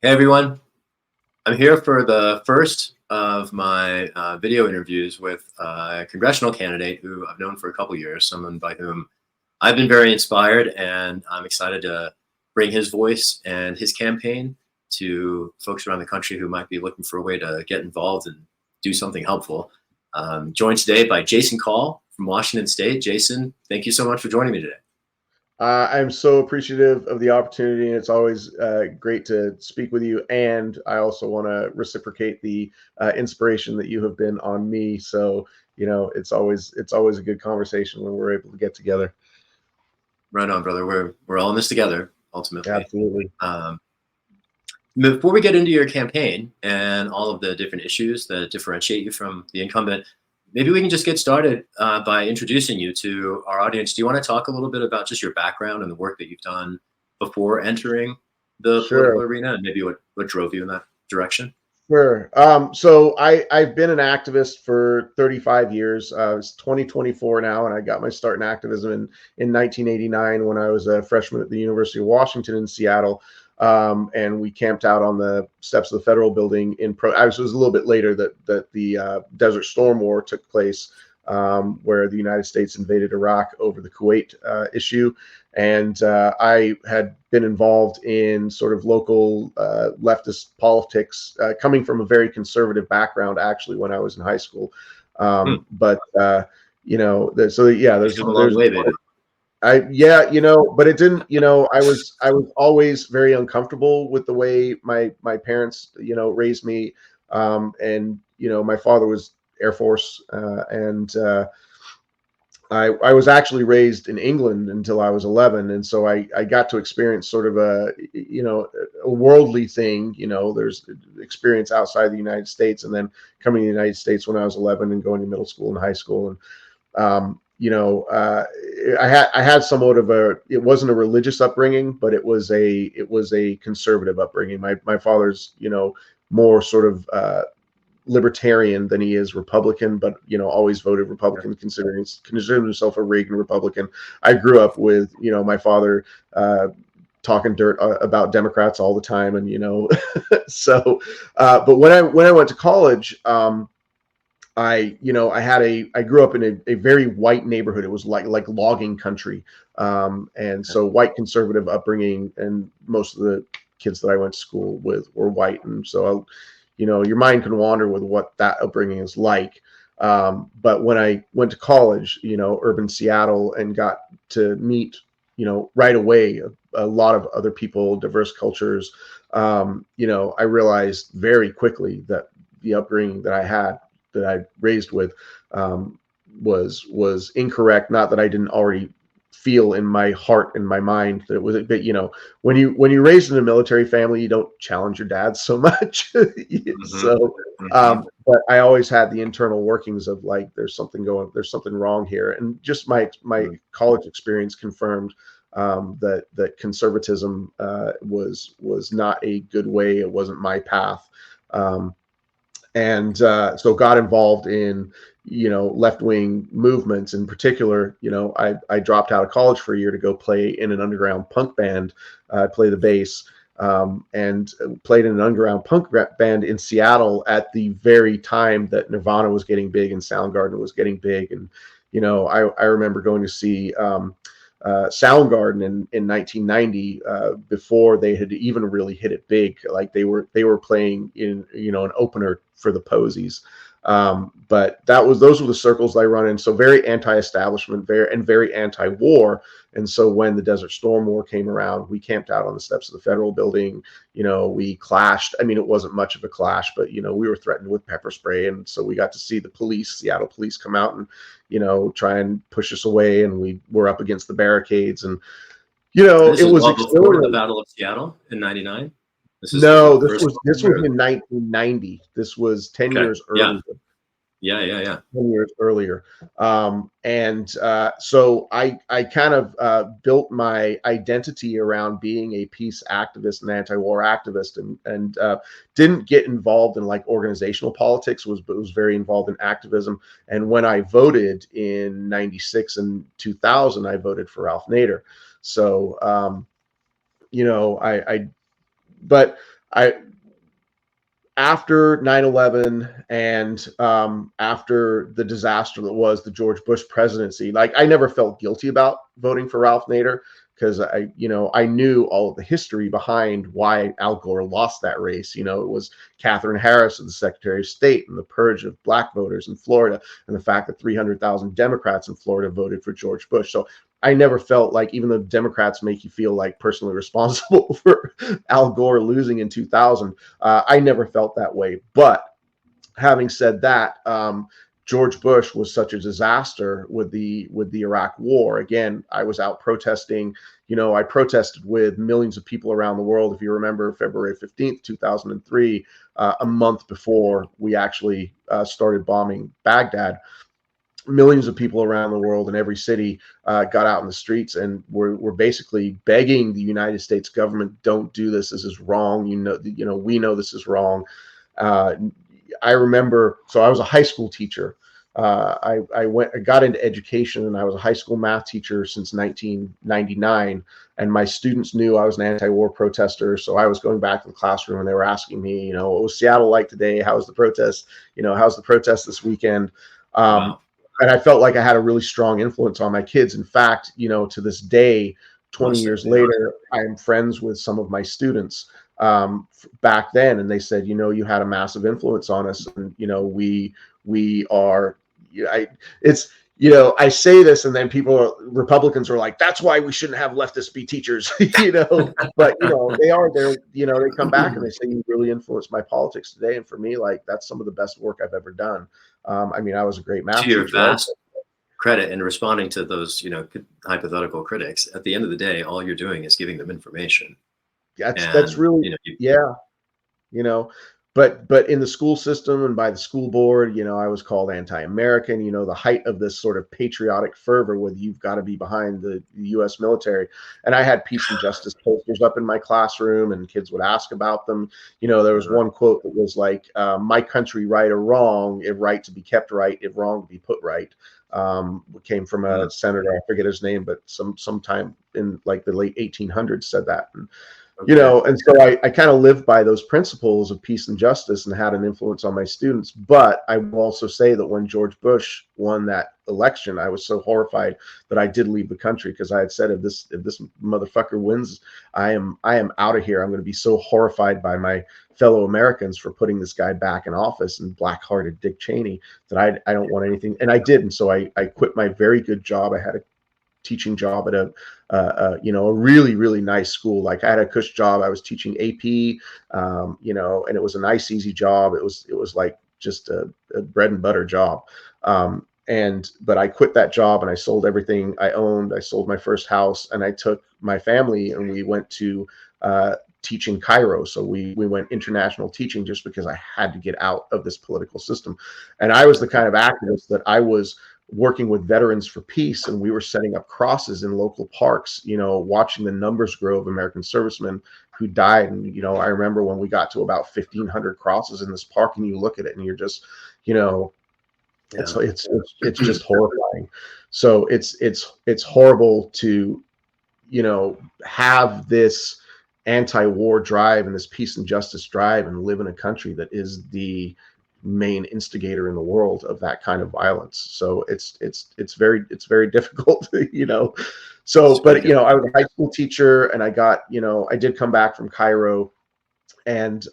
Hey everyone, I'm here for the first of my video interviews with a congressional candidate who I've known for a couple years, someone by whom I've been very inspired, and I'm excited to bring his voice and his campaign to folks around the country who might be looking for a way to get involved and do something helpful. Joined today by Jason Call from Washington State. Jason, thank you so much for joining me today. I'm so appreciative of the opportunity, and it's always great to speak with you. And I also want to reciprocate the inspiration that you have been on me. So, it's always a good conversation when we're able to get together. Right on, brother. We're all in this together, ultimately. Absolutely. Before we get into your campaign and all of the different issues that differentiate you from the incumbent, maybe we can just get started by introducing you to our audience. Do you want to talk a little bit about just your background and the work that you've done before entering the political arena, and maybe what drove you in that direction? Sure. So I've been an activist for 35 years. It's 2024 now, and I got my start in activism in 1989 when I was a freshman at the University of Washington in Seattle. And we camped out on the steps of the federal building it was a little bit later that the Desert Storm War took place, where the United States invaded Iraq over the Kuwait issue. And I had been involved in sort of local leftist politics, coming from a very conservative background, actually, when I was in high school. But there's Come a long way, baby. But it didn't, I was always very uncomfortable with the way my parents, raised me. And my father was Air Force, and I was actually raised in England until I was 11, and so I got to experience sort of a worldly thing. There's experience outside the United States, and then coming to the United States when I was 11 and going to middle school and high school. And I had somewhat of it wasn't a religious upbringing, but it was a conservative upbringing. My father's more sort of libertarian than he is Republican, but always voted Republican, considering himself a Reagan Republican. I grew up with my father talking dirt about Democrats all the time, and so but when I went to college, I grew up in a very white neighborhood. It was like logging country, and so white conservative upbringing, and most of the kids that I went to school with were white, and so your mind can wander with what that upbringing is like. But when I went to college, urban Seattle, and got to meet, right away, a lot of other people, diverse cultures, I realized very quickly that the upbringing that I had, that I raised with, was incorrect. Not that I didn't already feel in my heart and my mind that it was, but when you're raised in a military family, you don't challenge your dad so much. But I always had the internal workings of like, there's something wrong here. And just my college experience confirmed that conservatism was not a good way. It wasn't my path. And so got involved in left-wing movements. In particular, I dropped out of college for a year to go play in an underground punk band, play the bass, and played in an underground punk band in Seattle at the very time that Nirvana was getting big and Soundgarden was getting big. And I remember going to see Soundgarden in 1990, before they had even really hit it big. Like they were playing in an opener for the Posies. But those were the circles I run in. So very anti-establishment, very anti-war. And so when the Desert Storm War came around, we camped out on the steps of the federal building. We clashed. I mean, it wasn't much of a clash, but we were threatened with pepper spray, and so we got to see the Seattle police come out and try and push us away, and we were up against the barricades. And this was before the Battle of Seattle in '99. This was in 1990. This was 10 years earlier. Yeah. 10 years earlier. So I kind of built my identity around being a peace activist and anti-war activist, and didn't get involved in like organizational politics, but was very involved in activism. And when I voted in 96 and 2000, I voted for Ralph Nader. So, I after 9/11 and after the disaster that was the George Bush presidency, like I never felt guilty about voting for Ralph Nader because I knew all of the history behind why Al Gore lost that race. It was Katherine Harris, the Secretary of State, and the purge of black voters in Florida, and the fact that 300,000 Democrats in Florida voted for George Bush. So I never felt like, even though Democrats make you feel like personally responsible for Al Gore losing in 2000, I never felt that way. But having said that, George Bush was such a disaster with the Iraq War. Again, I was out protesting. I protested with millions of people around the world. If you remember, February 15th, 2003, a month before we actually started bombing Baghdad, millions of people around the world in every city got out in the streets and were basically begging the United States government, don't do this. This is wrong. We know this is wrong. I remember, so I was a high school teacher. I got into education, and I was a high school math teacher since 1999. And my students knew I was an anti-war protester. So I was going back to the classroom and they were asking me, what was Seattle like today? How was the protest? How's the protest this weekend? Wow. And I felt like I had a really strong influence on my kids. In fact, to this day, 20 years later, I am friends with some of my students back then, and they said, you had a massive influence on us, and we are. I say this, and then Republicans are like, that's why we shouldn't have leftists be teachers, But they are there. They come back and they say, you really influenced my politics today, and for me, like, that's some of the best work I've ever done. I was a great math To your teacher. vast credit in responding to those, hypothetical critics, at the end of the day, all you're doing is giving them information. That's really, yeah. But in the school system and by the school board, I was called anti-American, the height of this sort of patriotic fervor where you've got to be behind the U.S. military. And I had peace and justice posters up in my classroom, and kids would ask about them. There was one quote that was like, my country, right or wrong, if right to be kept right, if wrong to be put right. Came from a senator, I forget his name, but sometime in like the late 1800s said that. And and so I kind of lived by those principles of peace and justice and had an influence on my students. But I will also say that when George Bush won that election, I was so horrified that I did leave the country, because I had said, if this motherfucker wins, I am out of here. I'm going to be so horrified by my fellow Americans for putting this guy back in office, and black-hearted Dick Cheney, that I don't want anything. And I did. And so I quit my very good job. I had a teaching job at a really, really nice school. Like, I had a cush job. I was teaching AP, and it was a nice, easy job. It was like just a bread and butter job. But I quit that job and I sold everything I owned. I sold my first house, and I took my family and we went to teach in Cairo. So we went international teaching just because I had to get out of this political system. And I was the kind of activist that I was working with Veterans for Peace, and we were setting up crosses in local parks, watching the numbers grow of American servicemen who died. And, I remember when we got to about 1,500 crosses in this park, and you look at it and you're just, it's just horrifying. So it's horrible to, have this anti-war drive and this peace and justice drive and live in a country that is the main instigator in the world of that kind of violence. So it's very difficult, So, but I was a high school teacher, and I got, I did come back from Cairo, and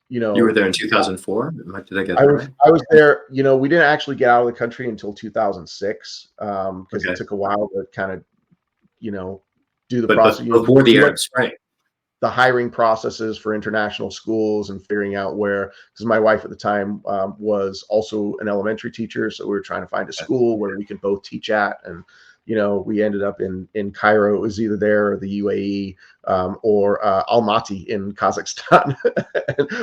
you were there in 2004. Did I get that right? I was there. We didn't actually get out of the country until 2006, because it took a while to kind of, do the process before the Arab Spring. The hiring processes for international schools and figuring out where, because my wife at the time was also an elementary teacher. So we were trying to find a school where we could both teach at. And, we ended up in Cairo. It was either there or the UAE, or Almaty in Kazakhstan,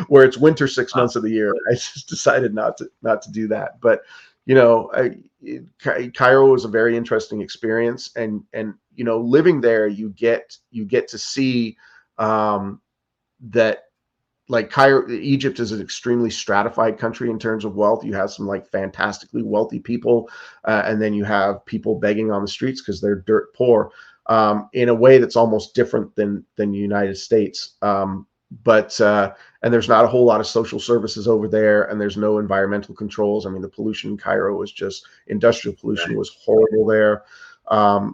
where it's winter 6 months of the year. I just decided not to do that. But, Cairo was a very interesting experience. And, living there, you get to see that, like, Egypt is an extremely stratified country in terms of wealth. You have some like fantastically wealthy people, and then you have people begging on the streets because they're dirt poor, in a way that's almost different than the United States. and there's not a whole lot of social services over there, and there's no environmental controls. I mean, the pollution in Cairo was just, industrial pollution was horrible there.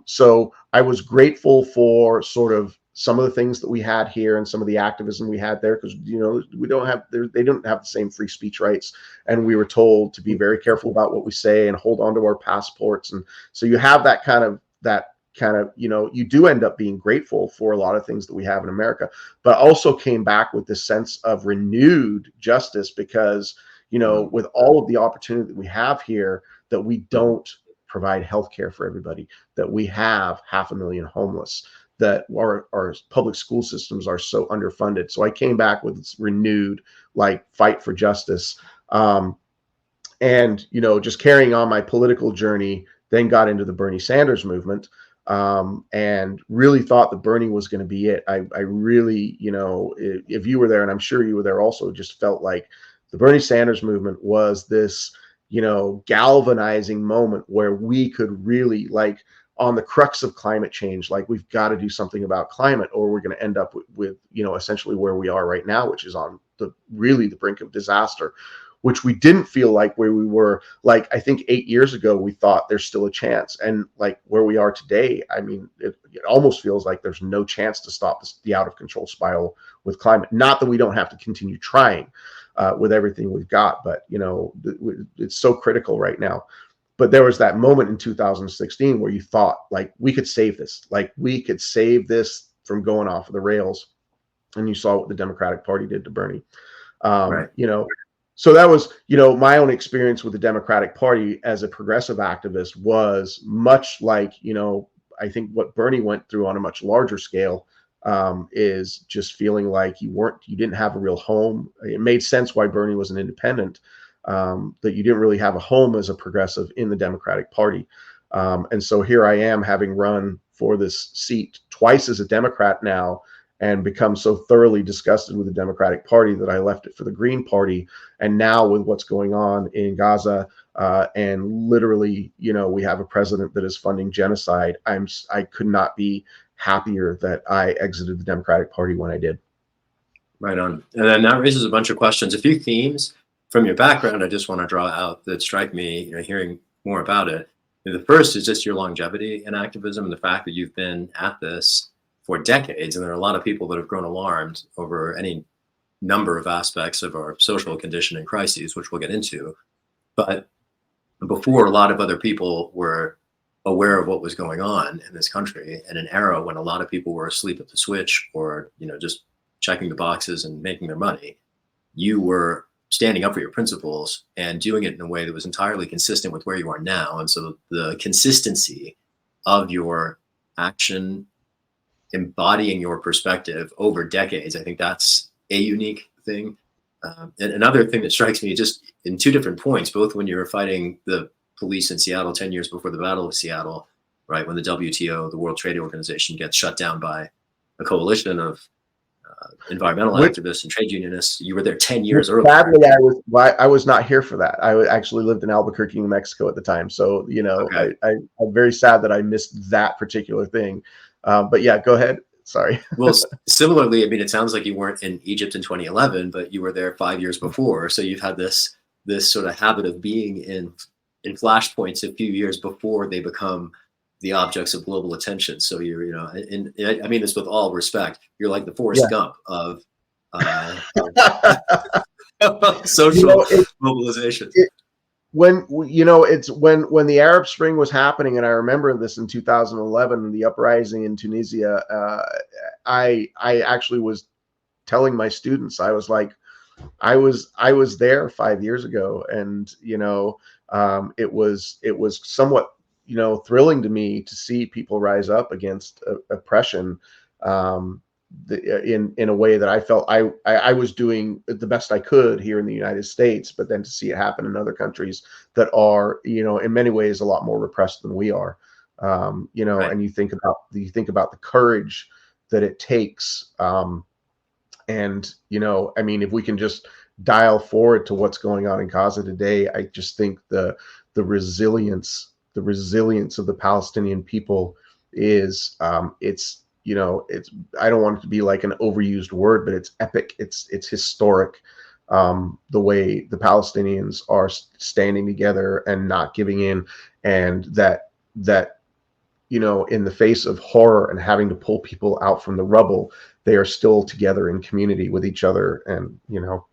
So I was grateful for sort of some of the things that we had here and some of the activism we had there, because we don't have, they don't have the same free speech rights, and we were told to be very careful about what we say and hold on to our passports. And so you have that kind of you do end up being grateful for a lot of things that we have in America, but also came back with this sense of renewed justice, because with all of the opportunity that we have here, that we don't provide health care for everybody, that we have 500,000 homeless, that our public school systems are so underfunded. So I came back with this renewed fight for justice. And just carrying on my political journey, then got into the Bernie Sanders movement, and really thought that Bernie was going to be it. I really, if you were there, and I'm sure you were there also, just felt like the Bernie Sanders movement was this, galvanizing moment where we could really, on the crux of climate change, we've got to do something about climate, or we're going to end up with essentially where we are right now, which is on the brink of disaster, which we didn't feel like where we were. I think 8 years ago, we thought there's still a chance. And where we are today, I mean, it almost feels like there's no chance to stop the out of control spiral with climate. Not that we don't have to continue trying with everything we've got, but it's so critical right now. But there was that moment in 2016 where you thought we could save this, we could save this from going off of the rails. And you saw what the Democratic Party did to Bernie. Right. So that was, my own experience with the Democratic Party as a progressive activist was much like, I think what Bernie went through on a much larger scale, is just feeling like you didn't have a real home. It made sense why Bernie was an independent, that you didn't really have a home as a progressive in the Democratic Party. And so here I am, having run for this seat twice as a Democrat now, and become so thoroughly disgusted with the Democratic Party that I left it for the Green Party. And now with what's going on in Gaza, and literally, we have a president that is funding genocide, I could not be happier that I exited the Democratic Party when I did. Right on. And then that raises a bunch of questions. A few themes from your background I just want to draw out that strike me, hearing more about it. The first is just your longevity in activism, and the fact that you've been at this for decades. And there are a lot of people that have grown alarmed over any number of aspects of our social condition and crises, which we'll get into. But before, a lot of other people were aware of what was going on in this country, in an era when a lot of people were asleep at the switch, or just checking the boxes and making their money. You were standing up for your principles and doing it in a way that was entirely consistent with where you are now. And so the consistency of your action, embodying your perspective over decades, I think that's a unique thing. And another thing that strikes me, just in two different points, both when you were fighting the police in Seattle 10 years before the Battle of Seattle, right, when the WTO, the World Trade Organization, gets shut down by a coalition of environmental activists and trade unionists. You were there 10 years earlier. Sadly, I was not here for that. I actually lived in Albuquerque, New Mexico at the time. So, okay. I'm very sad that I missed that particular thing. But yeah, go ahead. Sorry. Well, similarly, I mean, it sounds like you weren't in Egypt in 2011, but you were there 5 years before. So you've had this sort of habit of being in flashpoints a few years before they become the objects of global attention. So you're, and I mean this with all respect, you're like the Forrest Gump of social mobilization. When the Arab Spring was happening, and I remember this in 2011, the uprising in Tunisia, I actually was telling my students, I was like, I was there 5 years ago, and it was somewhat thrilling to me to see people rise up against oppression, in a way that I felt I was doing the best I could here in the United States, but then to see it happen in other countries that are, in many ways a lot more repressed than we are, right. And you think about the courage that it takes, and I mean, if we can just dial forward to what's going on in Gaza today, I just think the resilience of the Palestinian people is you know, I don't want it to be like an overused word, but it's epic. It's historic. The way the Palestinians are standing together and not giving in, and that you know, in the face of horror and having to pull people out from the rubble, they are still together in community with each other. And you know,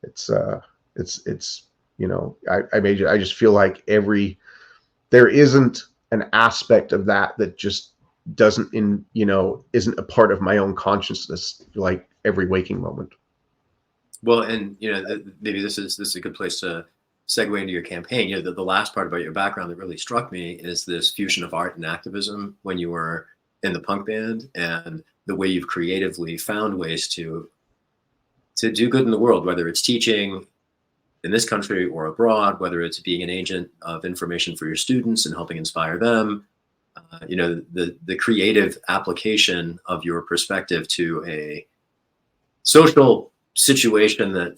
it's you know, I just feel like there isn't an aspect of that that just doesn't you know, isn't a part of my own consciousness, like every waking moment. Well, and you know, maybe this is a good place to segue into your campaign. You know, the last part about your background that really struck me is this fusion of art and activism when you were in the punk band, and the way you've creatively found ways to do good in the world, whether it's teaching in this country or abroad, whether it's being an agent of information for your students and helping inspire them. You know, the creative application of your perspective to a social situation that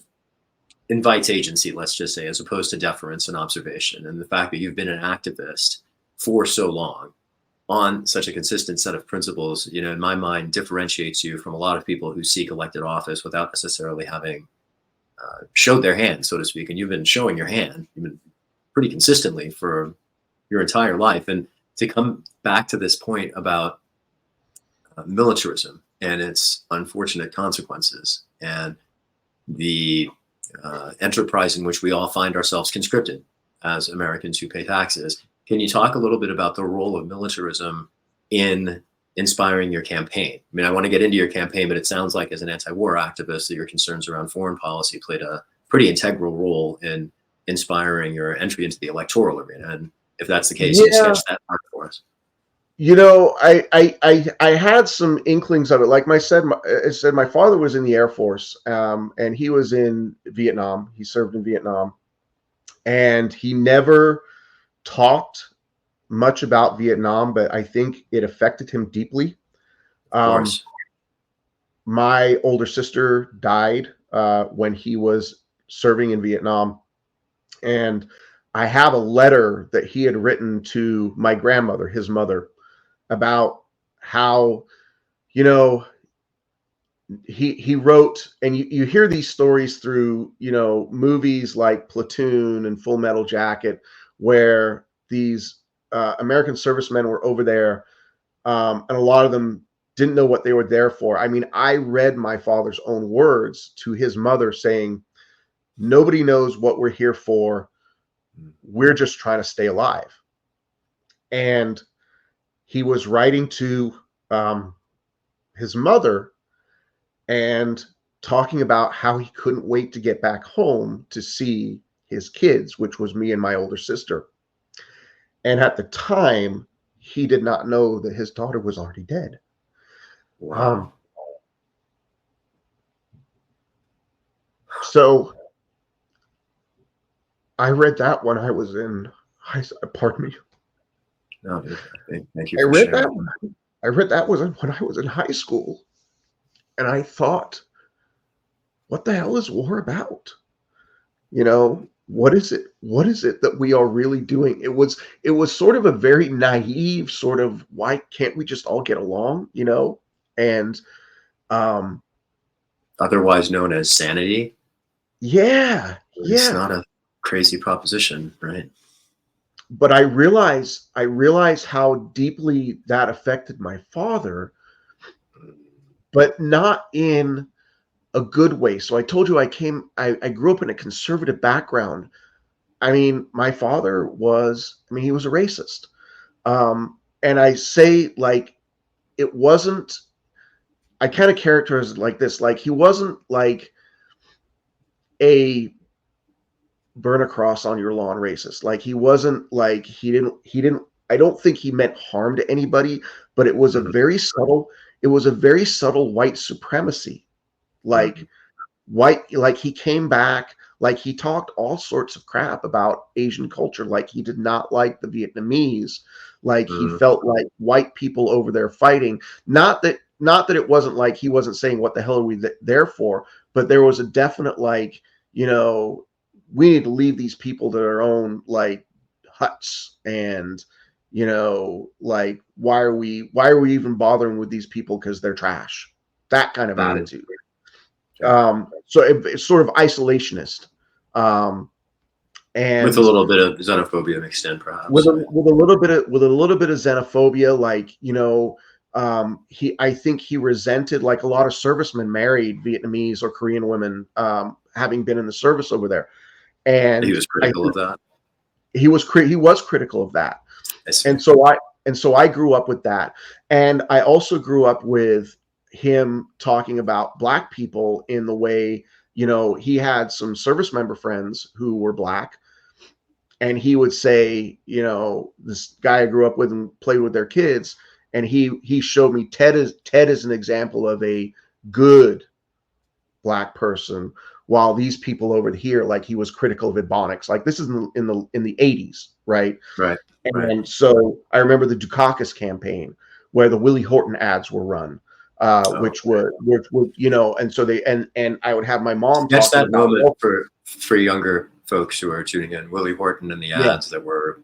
invites agency, let's just say, as opposed to deference and observation. And the fact that you've been an activist for so long on such a consistent set of principles, you know, in my mind, differentiates you from a lot of people who seek elected office without necessarily having showed their hand, so to speak. And you've been showing your hand, you've been pretty consistently for your entire life. And to come back to this point about militarism and its unfortunate consequences, and the enterprise in which we all find ourselves conscripted as Americans who pay taxes. Can you talk a little bit about the role of militarism in inspiring your campaign? I mean, I want to get into your campaign, but it sounds like as an anti-war activist that your concerns around foreign policy played a pretty integral role in inspiring your entry into the electoral arena. And if that's the case, you sketch that part for us. You know, I had some inklings of it. Like I said, my father was in the Air Force, and he was in Vietnam. He served in Vietnam, and he never talked much about Vietnam, but I think it affected him deeply. Of course. My older sister died when he was serving in Vietnam, and I have a letter that he had written to my grandmother, his mother, about how, you know, he wrote, and you hear these stories through, you know, movies like Platoon and Full Metal Jacket, where these American servicemen were over there, and a lot of them didn't know what they were there for. I mean, I read my father's own words to his mother saying, nobody knows what we're here for. We're just trying to stay alive. And he was writing to his mother and talking about how he couldn't wait to get back home to see his kids, which was me and my older sister. And at the time, he did not know that his daughter was already dead. Wow. So I read that when I was in pardon me. No, dude, thank you for sharing. I read that when I was in high school, and I thought, what the hell is war about? You know, what is it? What is it that we are really doing? It was sort of a very naive sort of, why can't we just all get along? You know, and Otherwise known as sanity. Yeah, It's not a crazy proposition, right? But I realize how deeply that affected my father, but not in a good way. So I told you I grew up in a conservative background. I mean, my father he was a racist. And I say, like, it wasn't, I kind of characterize it like this, like he wasn't like a burn a cross on your lawn racist. Like he wasn't like, he didn't, I don't think he meant harm to anybody, but it was a very subtle white supremacy. Like like he came back, like he talked all sorts of crap about Asian culture. Like he did not like the Vietnamese. Like he felt like white people over there fighting. Not that it wasn't like he wasn't saying what the hell are we there for, but there was a definite, like, you know, we need to leave these people to their own like huts, and like, why are we even bothering with these people because they're trash? That kind of attitude. Sure. So it's sort of isolationist. With a And little bit of xenophobia mixed in, perhaps. with a little bit of xenophobia, like, I think he resented, like, a lot of servicemen married Vietnamese or Korean women, having been in the service over there, He and was I critical think of that. he was critical of that. I see. And so I grew up with that, and I also grew up with him talking about black people in the way, he had some service member friends who were black, and he would say, this guy I grew up with and played with their kids, and he showed me Ted is an example of a good black person, while these people over here, like, he was critical of Ebonics. Like, this is in the 80s, right? Right. Right. And so I remember the Dukakis campaign, where the Willie Horton ads were run, Oh, which would, and so and I would have my mom sketch talking that about, moment well, for younger folks who are tuning in. Willie Horton and the yeah. ads that were,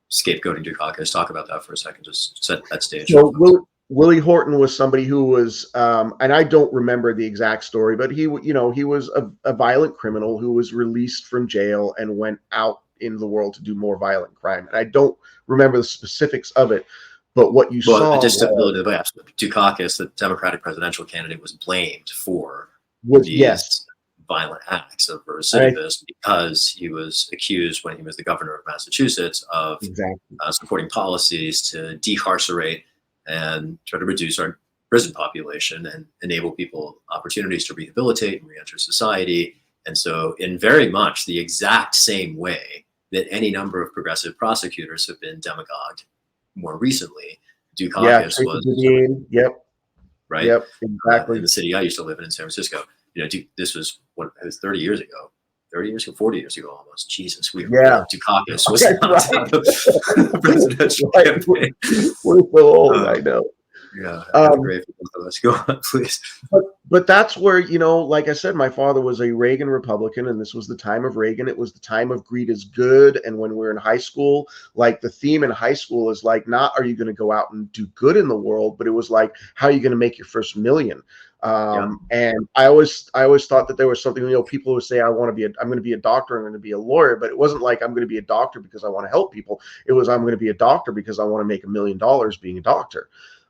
scapegoating Dukakis. Talk about that for a second. Just set that stage for So folks. Willie Horton was somebody who was, and I don't remember the exact story, but he was a violent criminal who was released from jail and went out in the world to do more violent crime. And I don't remember the specifics of it, but what you Well, saw just a little bit of Dukakis, the Democratic presidential candidate, was blamed for was, yes, these violent acts of I, recidivist because he was accused, when he was the governor of Massachusetts, of exactly, supporting policies to decarcerate and try to reduce our prison population and enable people opportunities to rehabilitate and reenter society. And so, in very much the exact same way that any number of progressive prosecutors have been demagogued more recently, yeah, Dukakis Tracy was, Didion, yep, right? yep, In exactly, the city I used to live in San Francisco. This was what it was 30 years ago. 30 years ago, 40 years ago almost. Jesus, we are yeah, old. Dukakis was not in the presidential right. campaign. We're so old, Uh, I know. yeah, I have a Um, great feeling for this. Go on, please. but that's where, like I said, my father was a Reagan Republican, and this was the time of Reagan. It was the time of greed is good. And when we're in high school, like, the theme in high school is like, not are you going to go out and do good in the world, but it was like, how are you going to make your first million? Yeah. And I always thought that there was something, people would say, I'm going to be a doctor, I'm going to be a lawyer, but it wasn't like, I'm going to be a doctor because I want to help people. It was, I'm going to be a doctor because I want to make $1 million being a doctor.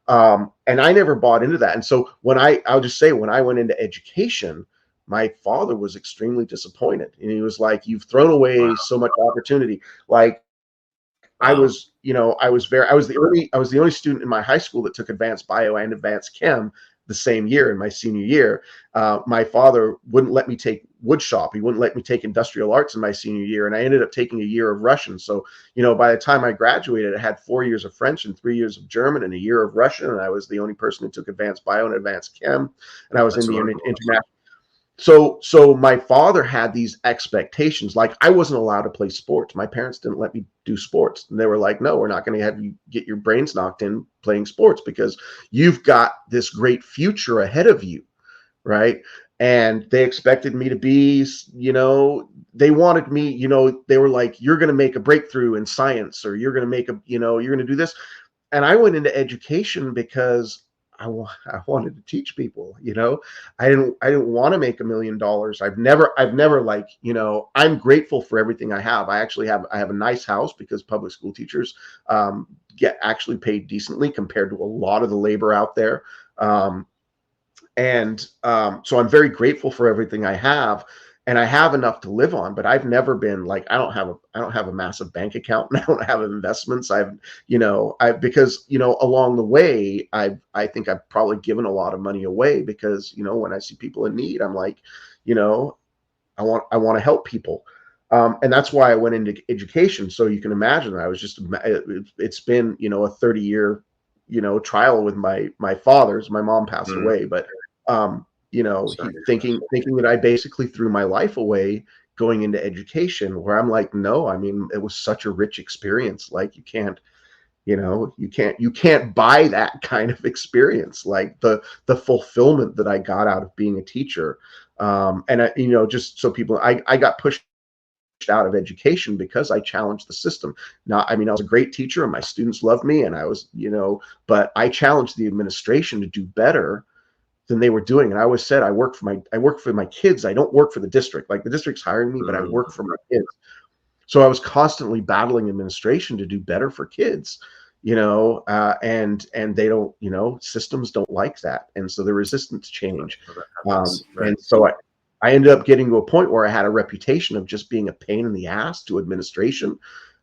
And I never bought into that. And so I'll just say, when I went into education, my father was extremely disappointed. And he was like, you've thrown Wow. away so much opportunity. Like, Wow. I was the only student in my high school that took advanced bio and advanced chem the same year, in my senior year. My father wouldn't let me take wood shop. He wouldn't let me take industrial arts in my senior year. And I ended up taking a year of Russian. So, by the time I graduated, I had 4 years of French and 3 years of German and a year of Russian. And I was the only person who took advanced bio and advanced chem. And I was in That's the remarkable. international. So my father had these expectations. Like, I wasn't allowed to play sports. My parents didn't let me do sports. And they were like, no, we're not going to have you get your brains knocked in playing sports, because you've got this great future ahead of you, right? And they expected me to be, they wanted me, they were like, you're going to make a breakthrough in science, or you're going to make you're going to do this. And I went into education because I wanted to teach people. I didn't want to make $1 million. I've never, like, I'm grateful for everything I have. I have a nice house, because public school teachers get actually paid decently compared to a lot of the labor out there. So I'm very grateful for everything I have, and I have enough to live on. But I've never been like, I don't have a massive bank account, and I don't have investments. Because along the way, I think I've probably given a lot of money away, because when I see people in need, I'm like, I want to help people. And that's why I went into education. So you can imagine, it's been, a 30-year, trial with my father's. My mom passed Mm, away, but sorry. thinking that I basically threw my life away going into education, where I'm like, no, I mean, it was such a rich experience. Like, you can't buy that kind of experience, like the fulfillment that I got out of being a teacher. And just so people, I got pushed out of education because I challenged the system. Not, I mean, I was a great teacher and my students loved me, and I was, but I challenged the administration to do better than they were doing. And I always said, I work for my kids. I don't work for the district. Like, the district's hiring me, but I work for my kids. So I was constantly battling administration to do better for kids, and they don't, systems don't like that. And so they're resistant to change. Right. And so I ended up getting to a point where I had a reputation of just being a pain in the ass to administration.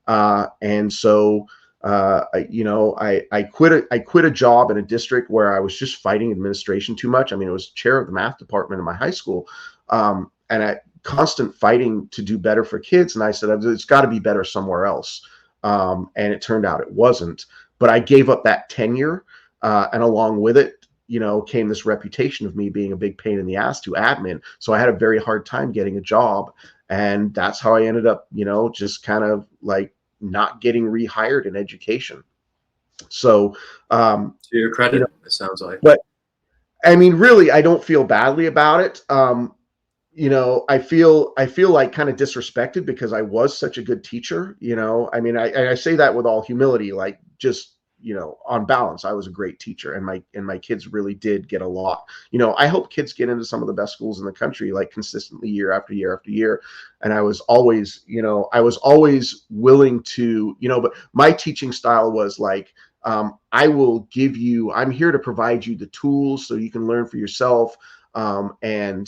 And so, I quit a job in a district where I was just fighting administration too much. I mean, I was chair of the math department in my high school, and I constant fighting to do better for kids. And I said, it's got to be better somewhere else. And it turned out it wasn't. But I gave up that tenure, and along with it, came this reputation of me being a big pain in the ass to admin. So I had a very hard time getting a job, and that's how I ended up, just kind of like not getting rehired in education. So, to your credit, it sounds like. But I mean, really, I don't feel badly about it. I feel like kind of disrespected because I was such a good teacher. I mean, I say that with all humility, like, just, on balance, I was a great teacher, and my kids really did get a lot. I helped kids get into some of the best schools in the country, like, consistently year after year after year. And I was always willing to, but my teaching style was like, I'm here to provide you the tools so you can learn for yourself. The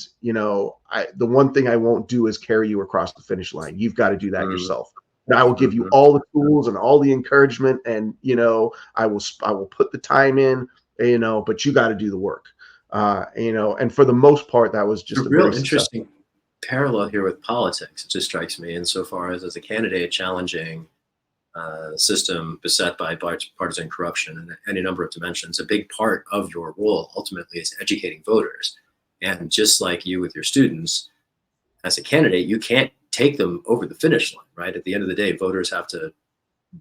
one thing I won't do is carry you across the finish line. You've got to do that yourself. And I will give you all the tools and all the encouragement, and I will put the time in, but you got to do the work. And for the most part, that was just a real interesting parallel here with politics. It just strikes me, insofar as a candidate challenging system beset by partisan corruption in any number of dimensions, a big part of your role ultimately is educating voters. And just like you with your students, as a candidate, you can't take them over the finish line, right? At the end of the day, voters have to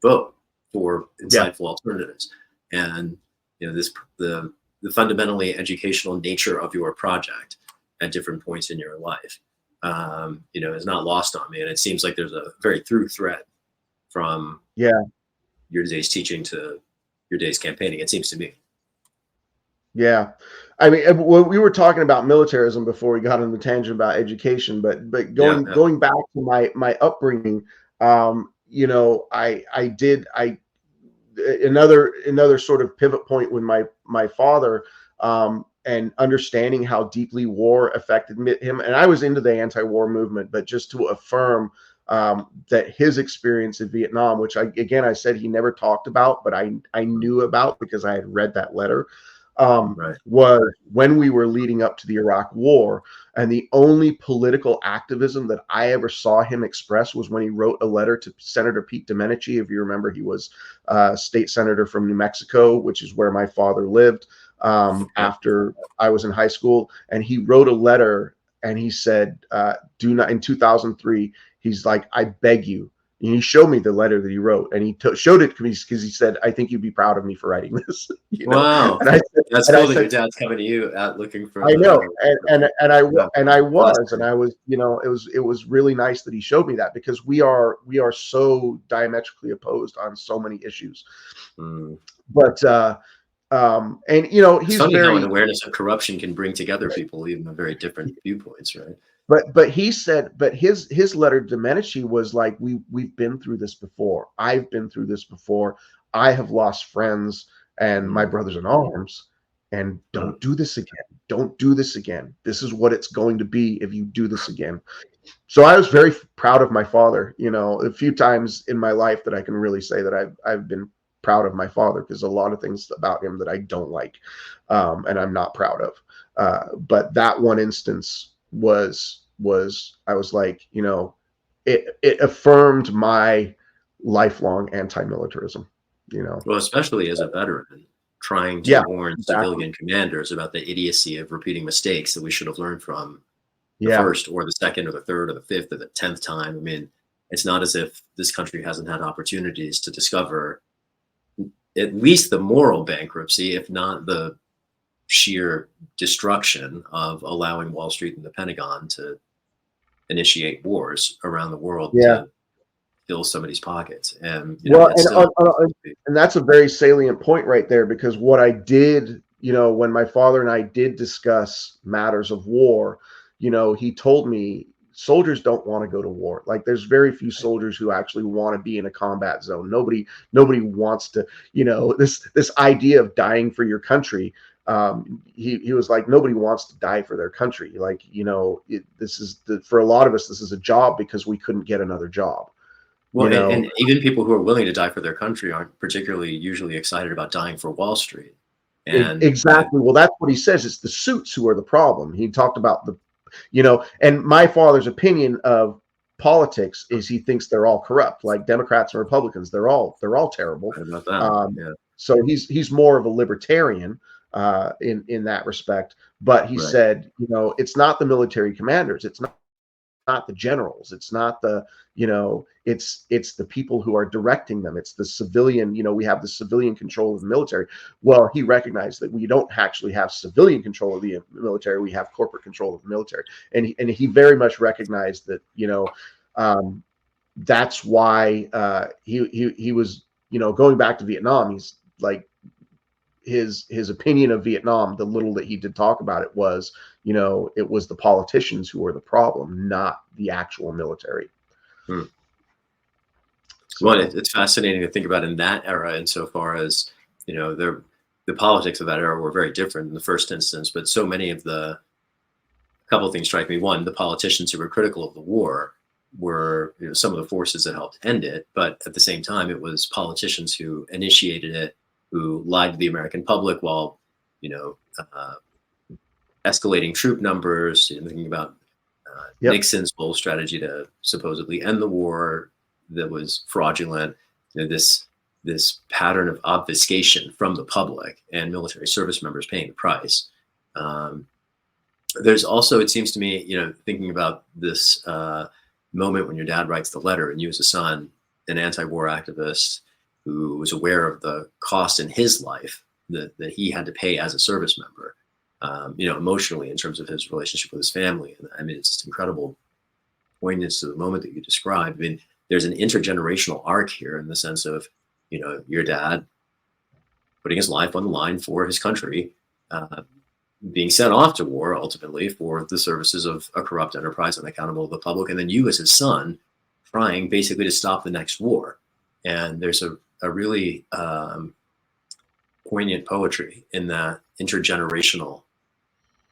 vote for insightful alternatives. And the fundamentally educational nature of your project at different points in your life, is not lost on me. And it seems like there's a very through thread from your day's teaching to your day's campaigning, it seems to me. Yeah. I mean, we were talking about militarism before we got on the tangent about education, but going back to my upbringing, another sort of pivot point with my father, and understanding how deeply war affected him. And I was into the anti-war movement, but just to affirm that his experience in Vietnam, which I said he never talked about, but I knew about because I had read that letter, was when we were leading up to the Iraq War. And the only political activism that I ever saw him express was when he wrote a letter to Senator Pete Domenici. If you remember, he was state senator from New Mexico, which is where my father lived after I was in high school. And he wrote a letter, and he said, in 2003, he's like, I beg you. And he showed me the letter that he wrote, and he showed it to me because he said, I think you'd be proud of me for writing this. Wow. And that's cool that your dad's coming to you looking for. I know. And I was, it was really nice that he showed me that, because we are so diametrically opposed on so many issues. But, he's funny very, how an awareness of corruption can bring together people, even with very different viewpoints, right? But he said, his letter to Domenici was like, we've been through this before. I've been through this before. I have lost friends and my brothers in arms, and don't do this again. Don't do this again. This is what it's going to be if you do this again. So I was very proud of my father. A few times in my life that I can really say that I've been proud of my father, because a lot of things about him that I don't like, and I'm not proud of. But that one instance was I was like, it affirmed my lifelong anti-militarism, Well, especially as a veteran trying to warn civilian commanders about the idiocy of repeating mistakes that we should have learned from the first or the second or the third or the fifth or the 10th time. I mean, it's not as if this country hasn't had opportunities to discover at least the moral bankruptcy, if not the sheer destruction of allowing Wall Street and the Pentagon to initiate wars around the world Yeah. to fill somebody's pockets. And, Well, it's still, and that's a very salient point right there, because what I did, when my father and I did discuss matters of war, he told me soldiers don't want to go to war. Like, there's very few soldiers who actually want to be in a combat zone. Nobody wants to, this idea of dying for your country. He was like, nobody wants to die for their country. Like, this is for a lot of us, this is a job because we couldn't get another job. well, and even people who are willing to die for their country aren't particularly usually excited about dying for Wall Street. And Exactly. Well, that's what he says. It's the suits who are the problem. He talked about and my father's opinion of politics is he thinks they're all corrupt, like Democrats and Republicans. They're all terrible. right about that, Um, yeah, so he's more of a libertarian in that respect. But he right. said, it's not the military commanders. It's not the generals. It's not the, it's the people who are directing them. It's the civilian, we have the civilian control of the military. Well, he recognized that we don't actually have civilian control of the military. We have corporate control of the military. And he very much recognized that, that's why he was, going back to Vietnam. He's like, his opinion of Vietnam, the little that he did talk about it, was, it was the politicians who were the problem, not the actual military. Hmm. So, Well, it's fascinating to think about in that era, insofar as, the politics of that era were very different in the first instance. But so many of a couple of things strike me. One, the politicians who were critical of the war were, some of the forces that helped end it. But at the same time, it was politicians who initiated it, who lied to the American public while, escalating troop numbers, thinking about yep. Nixon's whole strategy to supposedly end the war that was fraudulent. This pattern of obfuscation from the public and military service members paying the price. There's also, it seems to me, thinking about this moment when your dad writes the letter, and you as a son, an anti-war activist who was aware of the cost in his life that he had to pay as a service member, emotionally, in terms of his relationship with his family. And I mean, it's just incredible poignance to the moment that you described. I mean, there's an intergenerational arc here, in the sense of, your dad putting his life on the line for his country, being sent off to war ultimately for the services of a corrupt enterprise unaccountable to the public, and then you as his son trying basically to stop the next war. And there's a really poignant poetry in that intergenerational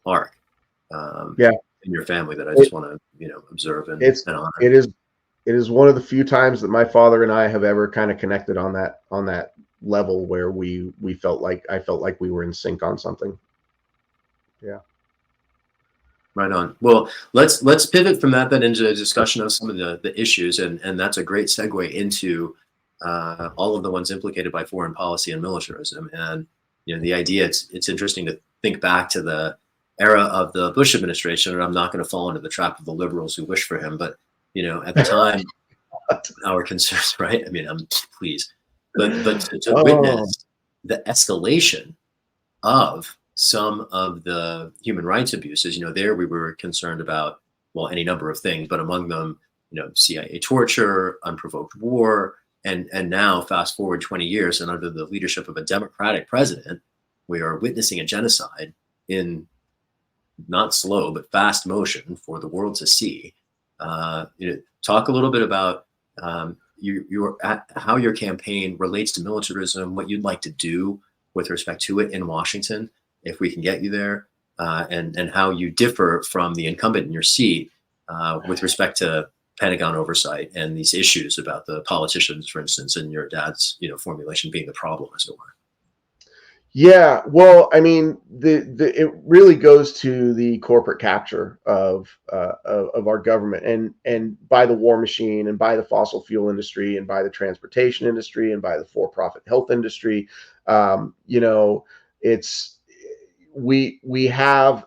arc Yeah. in your family that I just want to, observe and honor. It is one of the few times that my father and I have ever kind of connected on that level, where I felt like we were in sync on something. Yeah. Right on. Well, let's pivot from that then into a discussion of some of the issues, and that's a great segue into all of the ones implicated by foreign policy and militarism. And the idea, it's interesting to think back to the era of the Bush administration, and I'm not going to fall into the trap of the liberals who wish for him, but at the time, our concerns, right? I mean, please, but to witness the escalation of some of the human rights abuses, there we were concerned about, well, any number of things, but among them, CIA torture, unprovoked war, and now fast forward 20 years, and under the leadership of a Democratic president, we are witnessing a genocide in not slow but fast motion for the world to see. Talk a little bit about how your campaign relates to militarism, what you'd like to do with respect to it in Washington, if we can get you there, and how you differ from the incumbent in your seat with respect to Pentagon oversight and these issues about the politicians, for instance, and your dad's formulation being the problem, as it were. Yeah, well, I mean, it really goes to the corporate capture of our government, and by the war machine, and by the fossil fuel industry, and by the transportation industry, and by the for-profit health industry. It's we have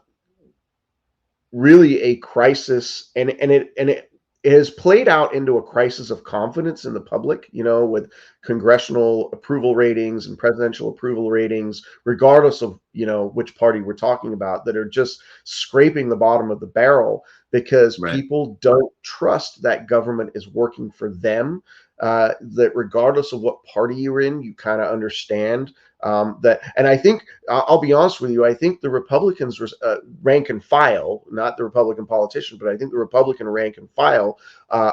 really a crisis, and it has played out into a crisis of confidence in the public, with congressional approval ratings and presidential approval ratings, regardless of, which party we're talking about, that are just scraping the bottom of the barrel. because Right. people don't trust that government is working for them. That regardless of what party you're in, you kind of understand that. And I think I'll be honest with you. I think the Republicans rank and file, not the Republican politician, but I think the Republican rank and file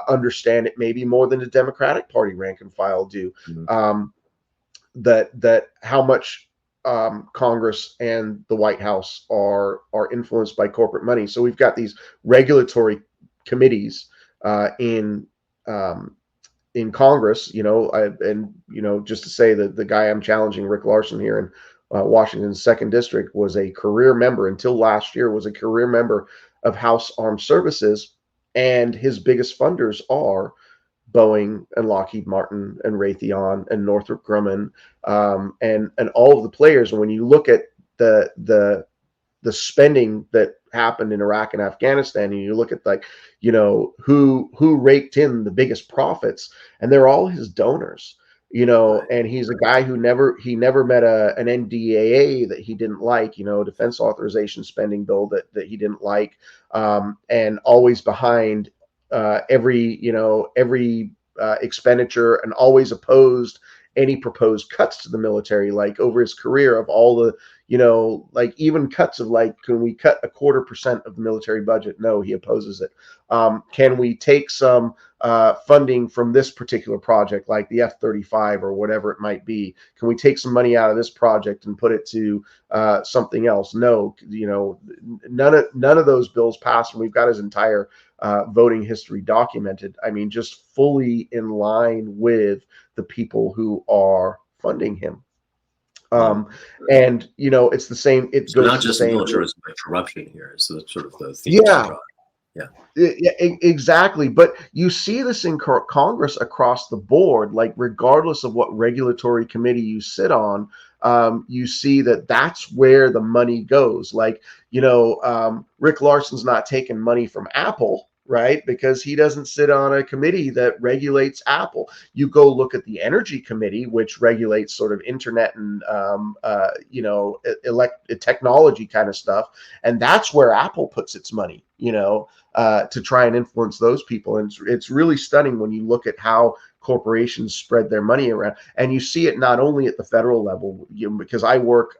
understand it maybe more than the Democratic Party rank and file do. Mhm. That how much Congress and the White House are influenced by corporate money. So we've got these regulatory committees in Congress, and just to say that the guy I'm challenging, Rick Larsen here in Washington's second district, was a career member until last year, was a career member of House Armed Services, and his biggest funders are Boeing and Lockheed Martin and Raytheon and Northrop Grumman, and all of the players. And when you look at the spending that happened in Iraq and Afghanistan, and you look at who raked in the biggest profits, and they're all his donors. Right. And he's a guy who never met an NDAA that he didn't like, defense authorization spending bill that he didn't like, and always behind every expenditure, and always opposed any proposed cuts to the military. Like over his career, of all the like even cuts of can we cut 0.25% of the military budget? No, he opposes it. Can we take some funding from this particular project, like the F-35 or whatever it might be? Can we take some money out of this project and put it to something else? No, none of those bills passed, and we've got his entire voting history documented. I mean, just fully in line with the people who are funding him. Wow. And it's the same. It So goes not to the just same. militarism, but corruption here is the sort of the themes you Yeah, brought. Yeah. yeah, exactly. But you see this in Congress across the board, like regardless of what regulatory committee you sit on, you see that that's where the money goes. Like, Rick Larson's not taking money from Apple, right? Because he doesn't sit on a committee that regulates Apple. You go look at the Energy Committee, which regulates sort of internet and, technology kind of stuff. And that's where Apple puts its money, to try and influence those people. And it's really stunning when you look at how corporations spread their money around. And you see it not only at the federal level, because I work,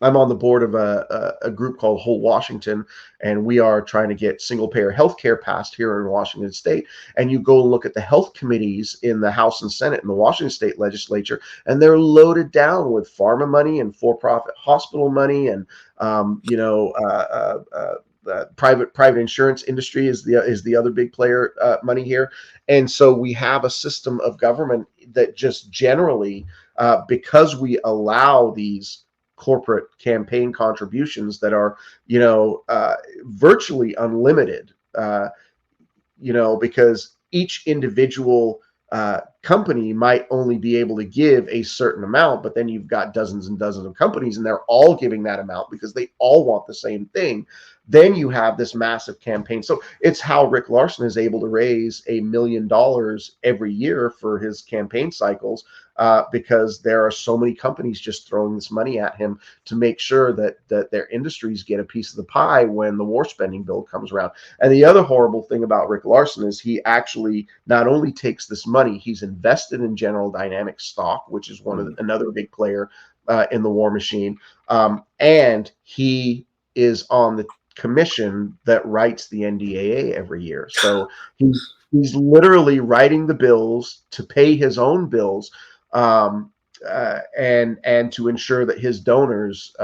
I'm on the board of a group called Whole Washington, and we are trying to get single payer health care passed here in Washington State. And you go and look at the health committees in the House and Senate and the Washington State legislature, and they're loaded down with pharma money and for-profit hospital money, and private insurance industry is the other big player money here. And so we have a system of government that just generally, because we allow these corporate campaign contributions that are virtually unlimited, because each individual company might only be able to give a certain amount, but then you've got dozens and dozens of companies, and they're all giving that amount because they all want the same thing. Then you have this massive campaign. So it's how Rick Larsen is able to raise $1 million every year for his campaign cycles, because there are so many companies just throwing this money at him to make sure that their industries get a piece of the pie when the war spending bill comes around. And the other horrible thing about Rick Larsen is he actually not only takes this money, he's invested in General Dynamics stock, which is another big player in the war machine, and he is on the commission that writes the NDAA every year. So he's literally writing the bills to pay his own bills, and to ensure that his donors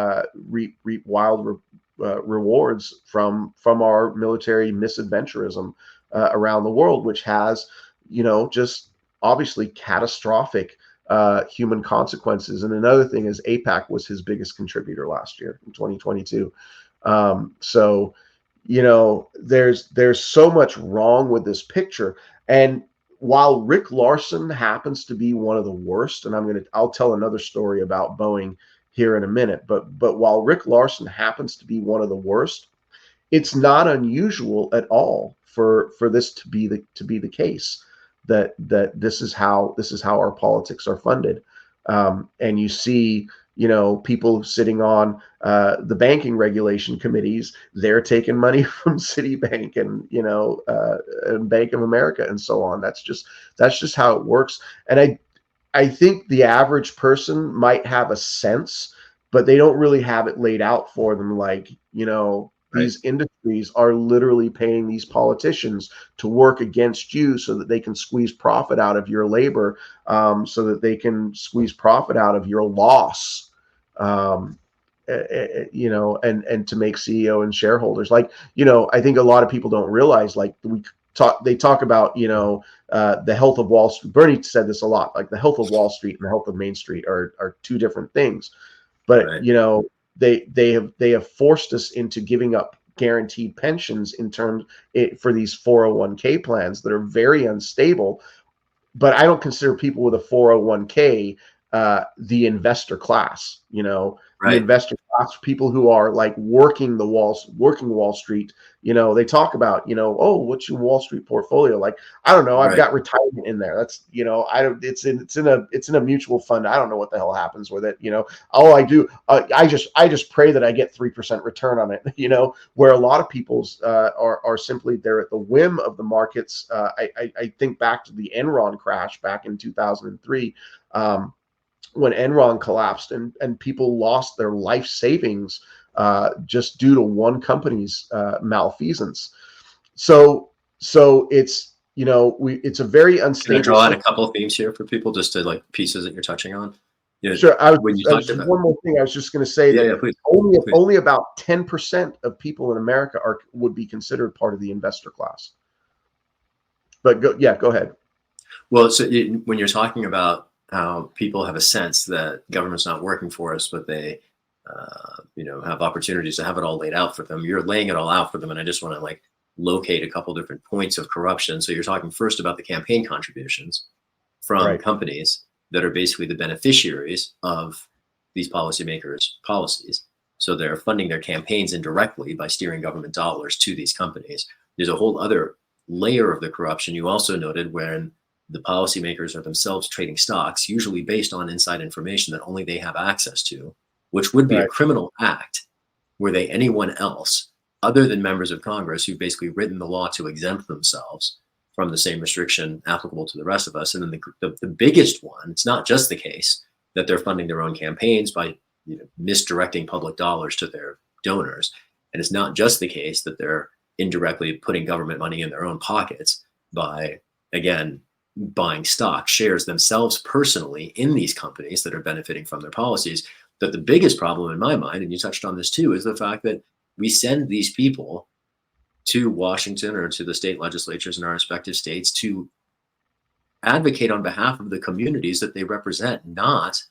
reap wild rewards from our military misadventurism around the world, which has just obviously catastrophic human consequences. And another thing is APAC was his biggest contributor last year in 2022. So there's so much wrong with this picture. And while Rick Larsen happens to be one of the worst, and I'll tell another story about Boeing here in a minute, but while Rick Larsen happens to be one of the worst, it's not unusual at all for this to be the case, that this is how our politics are funded. And you see people sitting on the banking regulation committees, they're taking money from Citibank and Bank of America and so on. That's just how it works. And I think the average person might have a sense, but they don't really have it laid out for them. Like, Right. these industries are literally paying these politicians to work against you so that they can squeeze profit out of your labor, so that they can squeeze profit out of your loss, um, and to make CEO and shareholders. Like, I think a lot of people don't realize, like, they talk about, the health of Wall Street. Bernie said this a lot, like the health of Wall Street and the health of Main Street are two different things. But, Right. they have forced us into giving up guaranteed pensions for these 401k plans that are very unstable. But I don't consider people with a 401k the investor class. The Right. investor class, people who are like working Wall Street. They talk about, oh, what's your Wall Street portfolio like? I don't know. I've Right. got retirement in there. That's, I don't. It's in a mutual fund. I don't know what the hell happens with it. All I do, I just pray that I get 3% return on it. Where a lot of people's are simply, they're at the whim of the markets. I think back to the Enron crash back in 2003. When Enron collapsed, and people lost their life savings just due to one company's malfeasance. So it's a very Can I unstable draw out a system. couple of themes here for people, just to like pieces that you're touching on? Sure. When you talked about, One more thing. I was just going to say yeah, that yeah, please, only please. only about 10% of people in America would be considered part of the investor class. But go ahead. Well, so when you're talking about how people have a sense that government's not working for us, but they, have opportunities to have it all laid out for them, you're laying it all out for them. And I just want to like locate a couple different points of corruption. So you're talking first about the campaign contributions from Right. companies that are basically the beneficiaries of these policymakers' policies. So they're funding their campaigns indirectly by steering government dollars to these companies. There's a whole other layer of the corruption you also noted, when the policymakers are themselves trading stocks, usually based on inside information that only they have access to, which would be a Right. criminal act were they anyone else other than members of Congress who've basically written the law to exempt themselves from the same restriction applicable to the rest of us. And then the biggest one, it's not just the case that they're funding their own campaigns by misdirecting public dollars to their donors. And it's not just the case that they're indirectly putting government money in their own pockets by, again, buying stock shares themselves personally in these companies that are benefiting from their policies. But the biggest problem in my mind, and you touched on this too, is the fact that we send these people to Washington or to the state legislatures in our respective states to advocate on behalf of the communities that they represent, not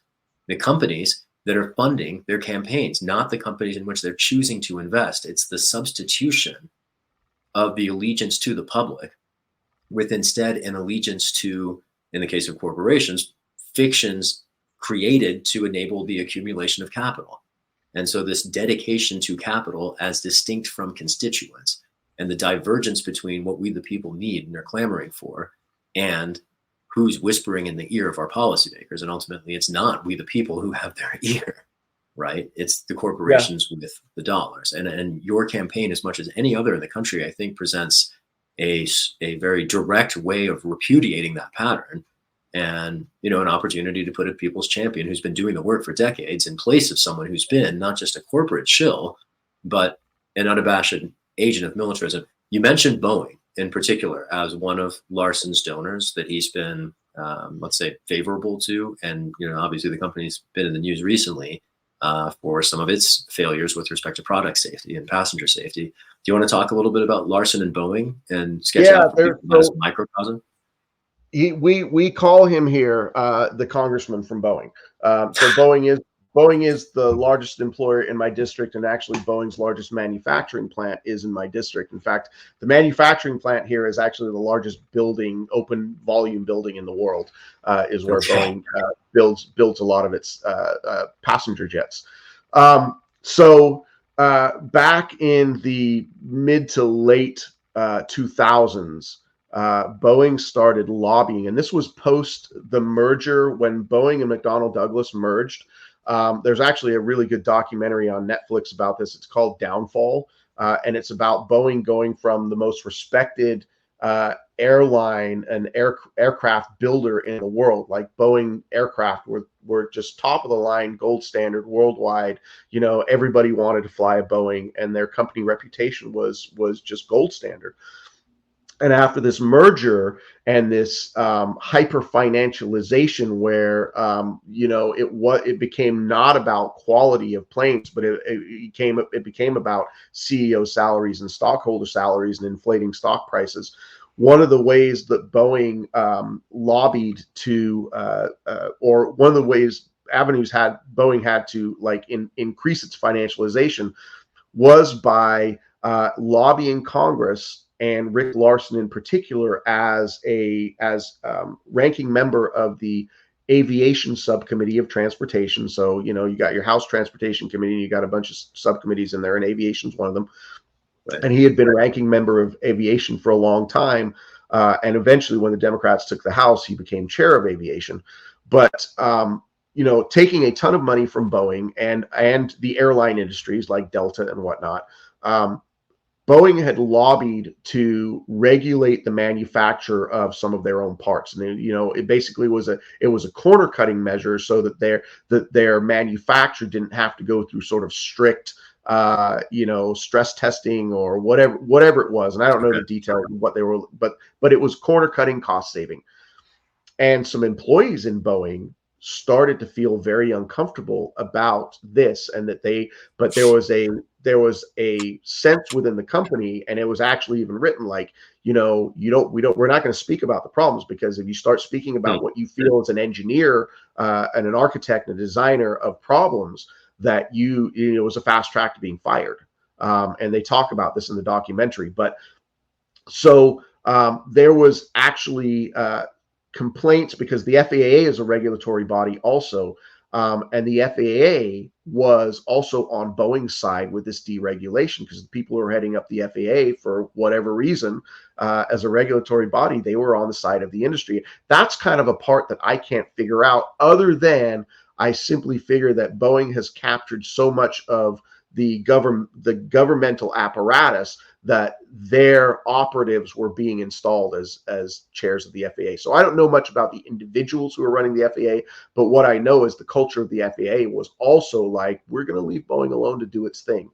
the companies that are funding their campaigns, not the companies in which they're choosing to invest. It's the substitution of the allegiance to the public with instead an allegiance to, in the case of corporations, fictions created to enable the accumulation of capital. And so this dedication to capital as distinct from constituents, and the divergence between what we the people need and are clamoring for, and who's whispering in the ear of our policymakers. And ultimately, it's not we the people who have their ear, right? It's the Yeah. corporations with the dollars. And your campaign, as much as any other in the country, I think presents a very direct way of repudiating that pattern, and an opportunity to put a people's champion who's been doing the work for decades in place of someone who's been not just a corporate shill, but an unabashed agent of militarism. You mentioned Boeing in particular as one of Larsen's donors that he's been, let's say, favorable to. And obviously the company's been in the news recently for some of its failures with respect to product safety and passenger safety. Do you want to talk a little bit about Larsen and Boeing and sketch Yeah. out for people that is a microcosm? We call him here the congressman from Boeing. So Boeing is the largest employer in my district, and actually Boeing's largest manufacturing plant is in my district. In fact, the manufacturing plant here is actually the largest building, open volume building in the world. Is where Okay. Boeing builds a lot of its passenger jets. So back in the mid to late 2000s. Boeing started lobbying, and this was post the merger when Boeing and McDonnell Douglas merged. There's actually a really good documentary on Netflix about this. It's called Downfall, and it's about Boeing going from the most respected airline and aircraft builder in the world. Like Boeing aircraft were just top of the line, gold standard worldwide. You know, everybody wanted to fly a Boeing, and their company reputation was just gold standard. And after this merger and this hyper financialization, where you know, it became not about quality of planes, but it became about CEO salaries and stockholder salaries and inflating stock prices. One of the ways that Boeing lobbied to, or one of the ways avenues had Boeing had to like increase its financialization was by lobbying Congress and Rick Larsen in particular as ranking member of the aviation subcommittee of transportation. So, you know, you got your House Transportation Committee, and you got a bunch of subcommittees in there, and aviation's one of them. Right. And he had been a ranking member of aviation for a long time. And eventually, when the Democrats took the House, he became chair of aviation. But you know, taking a ton of money from Boeing and the airline industries like Delta and whatnot, Boeing had lobbied to regulate the manufacture of some of their own parts. And you know, it basically was a corner cutting measure so that their manufacture didn't have to go through sort of strict you know, stress testing or whatever it was. And I don't know the details of what they were, but it was corner cutting, cost saving. And some employees in Boeing started to feel very uncomfortable about this, and that but there was a sense within the company, and it was actually even written like, you know, we're not going to speak about the problems, because if you start speaking about what you feel as an engineer and an architect and a designer of problems, that you know, it was a fast track to being fired. And they talk about this in the documentary. But so there was actually complaints, because the FAA is a regulatory body also, and the FAA was also on Boeing's side with this deregulation, because the people who are heading up the FAA, for whatever reason, as a regulatory body, they were on the side of the industry. That's kind of a part that I can't figure out, other than I simply figure that Boeing has captured so much of the governmental apparatus that their operatives were being installed as chairs of the FAA. So I don't know much about the individuals who are running the FAA, but what I know is the culture of the FAA was also like, we're going to leave Boeing alone to do its thing.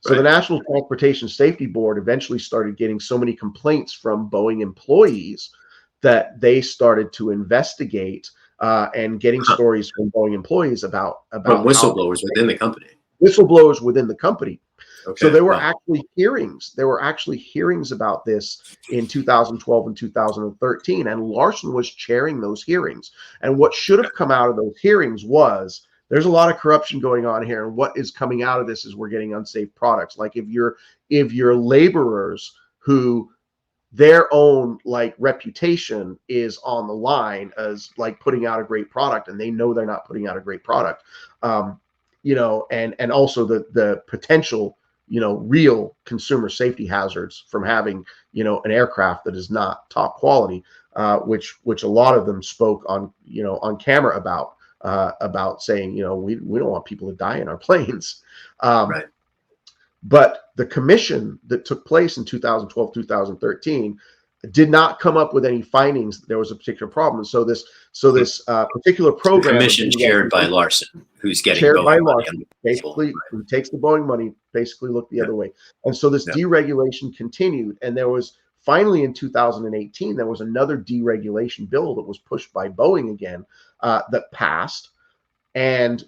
So the National Transportation Safety Board eventually started getting so many complaints from Boeing employees that they started to investigate and getting stories from Boeing employees about whistleblowers within the company. Whistleblowers within the company. Okay. So there were actually hearings. There were actually hearings about this in 2012 and 2013, and Larsen was chairing those hearings. And what should have come out of those hearings was, there's a lot of corruption going on here, and what is coming out of this is we're getting unsafe products. Like if you're laborers who their own like reputation is on the line as like putting out a great product, and they know they're not putting out a great product, you know, and also the potential, you know, real consumer safety hazards from having, you know, an aircraft that is not top quality, which a lot of them spoke on, you know, on camera about saying, you know, we don't want people to die in our planes. Right. But the commission that took place in 2012, 2013 did not come up with any findings that there was a particular problem. So this particular program, the commission chaired by Larsen, who's getting chaired Boeing by money Larsen, basically who takes the Boeing money, basically looked the other way. And so this deregulation continued, and there was finally in 2018 there was another deregulation bill that was pushed by Boeing again that passed. And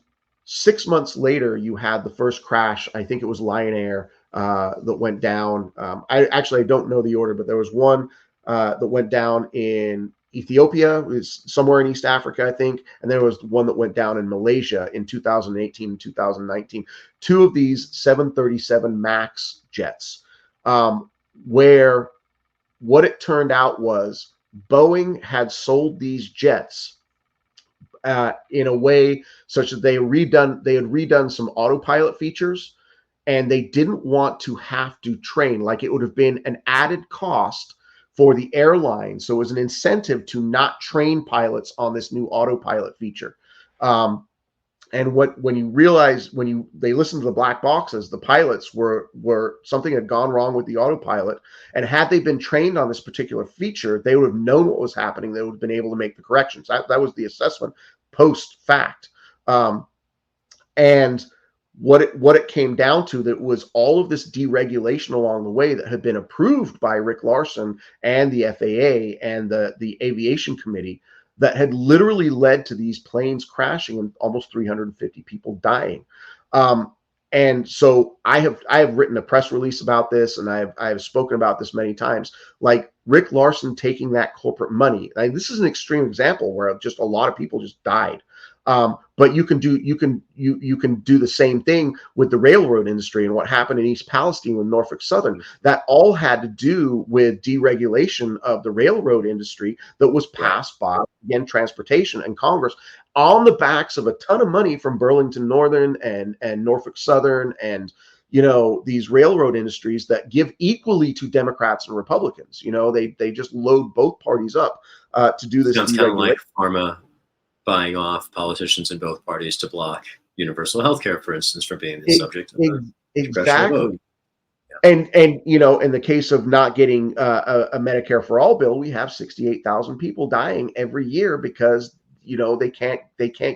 6 months later, you had the first crash. I think it was Lion Air that went down. I don't know the order, but there was one that went down in Ethiopia, it was somewhere in East Africa, I think. And there was one that went down in Malaysia in 2018 and 2019. Two of these 737 MAX jets, where what it turned out was Boeing had sold these jets in a way such that they had redone some autopilot features, and they didn't want to have to train. Like, it would have been an added cost for the airline. So it was an incentive to not train pilots on this new autopilot feature. And when you realize, they listened to the black boxes, the pilots were something had gone wrong with the autopilot, and had they been trained on this particular feature, they would have known what was happening. They would have been able to make the corrections. That was the assessment post fact. And what it came down to, that was all of this deregulation along the way that had been approved by Rick Larsen and the FAA and the aviation committee, that had literally led to these planes crashing and almost 350 people dying. And so I have written a press release about this, and I have spoken about this many times. Like Rick Larsen taking that corporate money. Like, this is an extreme example where just a lot of people just died. But you can do the same thing with the railroad industry and what happened in East Palestine with Norfolk Southern. That all had to do with deregulation of the railroad industry that was passed by, again, transportation and Congress, on the backs of a ton of money from Burlington Northern and Norfolk Southern, and these railroad industries that give equally to Democrats and Republicans. They just load both parties up to do this. Sounds kind of like pharma buying off politicians in both parties to block universal health care, for instance, from being the subject of the congressional vote. And in the case of not getting a Medicare for all bill, we have 68,000 people dying every year because they can't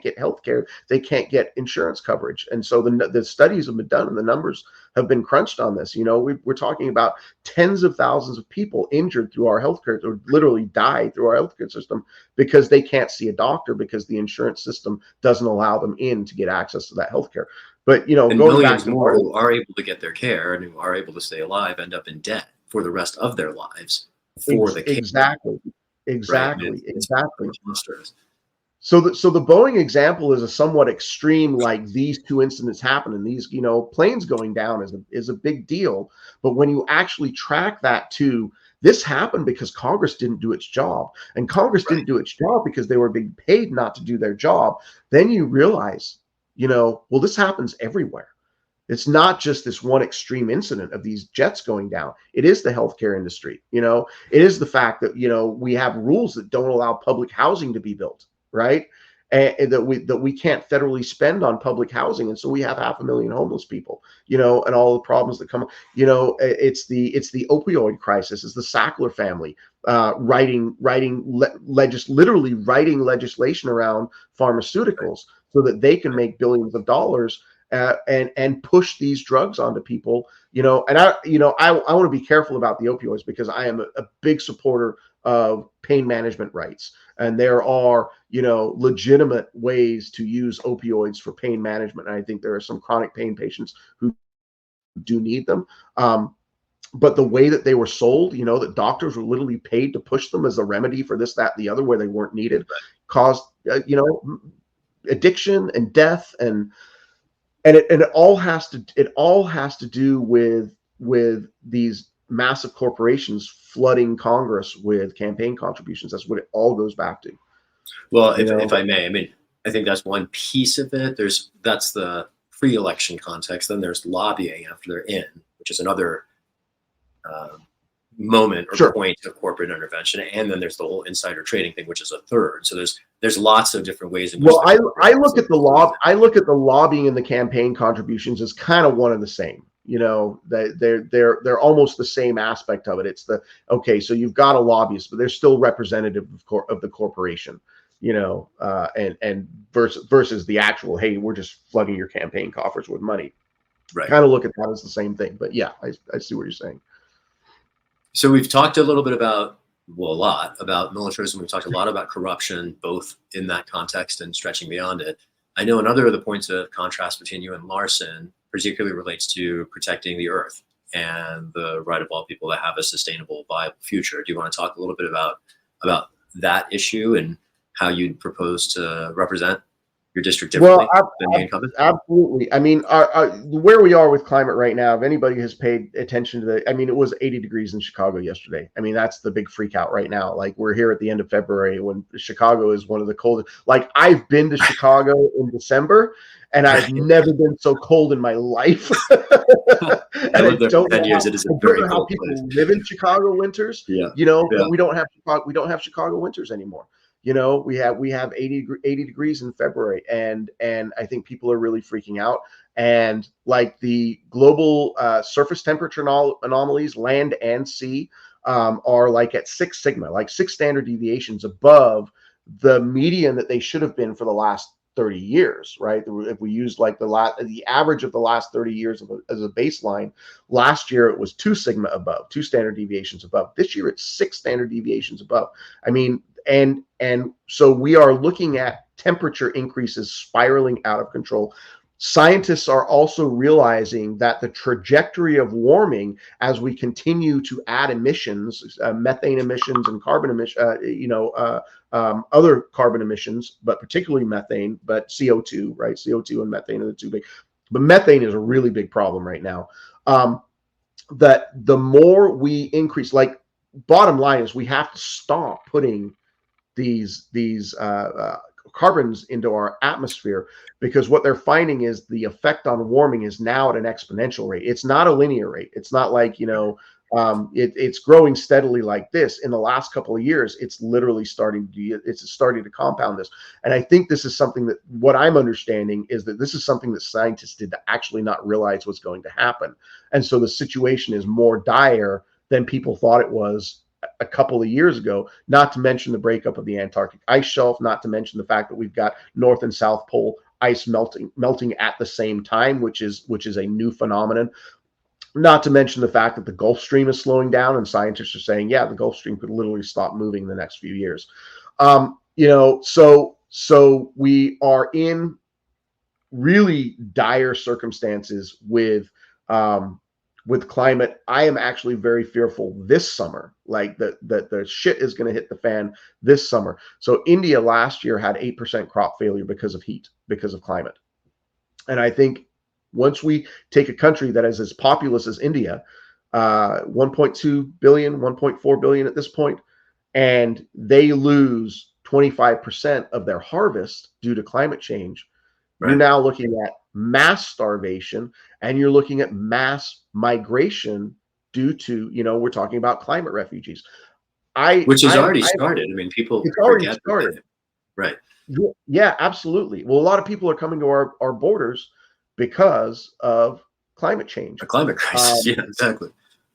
get health care, they can't get insurance coverage. And so the studies have been done and the numbers have been crunched on this. We're talking about tens of thousands of people injured through our healthcare, or literally died through our healthcare system, because they can't see a doctor because the insurance system doesn't allow them in to get access to that healthcare. But and going back to more who are able to get their care and who are able to stay alive end up in debt for the rest of their lives for the care. Exactly. Monstrous. So the Boeing example is a somewhat extreme, like these two incidents happen, and these, planes going down is a big deal. But when you actually track that to, this happened because Congress didn't do its job, and Congress didn't do its job because they were being paid not to do their job, then you realize, well, this happens everywhere. It's not just this one extreme incident of these jets going down. It is the healthcare industry. It is the fact that, we have rules that don't allow public housing to be built, right? And that we can't federally spend on public housing. And so we have 500,000 homeless people, and all the problems that come, it's the opioid crisis. It's the Sackler family literally writing legislation around pharmaceuticals so that they can make billions of dollars and push these drugs onto people, and I want to be careful about the opioids, because I am a big supporter of pain management rights. And there are, legitimate ways to use opioids for pain management. And I think there are some chronic pain patients who do need them. But the way that they were sold, that doctors were literally paid to push them as a remedy for this, that, and the other, where they weren't needed, caused, addiction and death. And it all has to do with these massive corporations flooding Congress with campaign contributions. That's what it all goes back to. Well, if I may, I think that's one piece of it. That's the pre-election context. Then there's lobbying after they're in, which is another moment or point of corporate intervention. And then there's the whole insider trading thing, which is a third. So there's lots of different ways in which. Well, I look at the lobbying and the campaign contributions as kind of one and the same. They're almost the same aspect of it. It's so you've got a lobbyist, but they're still representative of the corporation, and versus the actual, hey, we're just flooding your campaign coffers with money. Right. Kind of look at that as the same thing. But yeah, I see what you're saying. So we've talked a little bit a lot about militarism. We've talked a lot about corruption, both in that context and stretching beyond it. I know another of the points of contrast between you and Larsen particularly relates to protecting the earth and the right of all people to have a sustainable, viable future. Do you want to talk a little bit about that issue and how you'd propose to represent your district differently than the incumbent? Absolutely. I mean, where we are with climate right now, if anybody has paid attention to it was 80 degrees in Chicago yesterday. I mean, that's the big freak out right now. Like, we're here at the end of February when Chicago is one of the coldest. Like, I've been to Chicago in December, and I've never been so cold in my life. I lived there for 10 years. It is a very cold place. People live in Chicago winters, but we don't have Chicago winters anymore. We have 80 degrees in February, and I think people are really freaking out. And like the global surface temperature anomalies, land and sea, are like at 6 sigma, like 6 standard deviations above the median that they should have been for the last 30 years, right? If we use like the average of the last 30 years as a baseline, last year it was 2 sigma above, 2 standard deviations above. This year it's 6 standard deviations above. I mean, and so we are looking at temperature increases spiraling out of control. Scientists are also realizing that the trajectory of warming, as we continue to add emissions, methane emissions and carbon emissions, other carbon emissions, but particularly methane, but CO2, right? CO2 and methane are the two big. But methane is a really big problem right now. That the more we increase, like, bottom line is we have to stop putting these carbons into our atmosphere, because what they're finding is the effect on warming is now at an exponential rate. It's not a linear rate. It's not like, it's growing steadily like this. In the last couple of years, it's literally starting to compound this. And I think this is something that, what I'm understanding is that this is something that scientists did actually not realize was going to happen. And so the situation is more dire than people thought it was a couple of years ago, not to mention the breakup of the Antarctic ice shelf, not to mention the fact that we've got North and South Pole ice melting at the same time, which is a new phenomenon. Not to mention the fact that the Gulf Stream is slowing down, and scientists are saying, yeah, the Gulf Stream could literally stop moving in the next few years. So we are in really dire circumstances with climate. I am actually very fearful this summer, like that the shit is going to hit the fan this summer. So India last year had 8% crop failure because of heat, because of climate. And I think once we take a country that is as populous as India, 1.2 billion, 1.4 billion at this point, and they lose 25% of their harvest due to climate change, you're now looking at mass starvation, and you're looking at mass migration due to, we're talking about climate refugees. Which has already started. I mean, people forget started. Right. Yeah, absolutely. Well, a lot of people are coming to our borders because of climate change. A climate crisis. Yeah, exactly.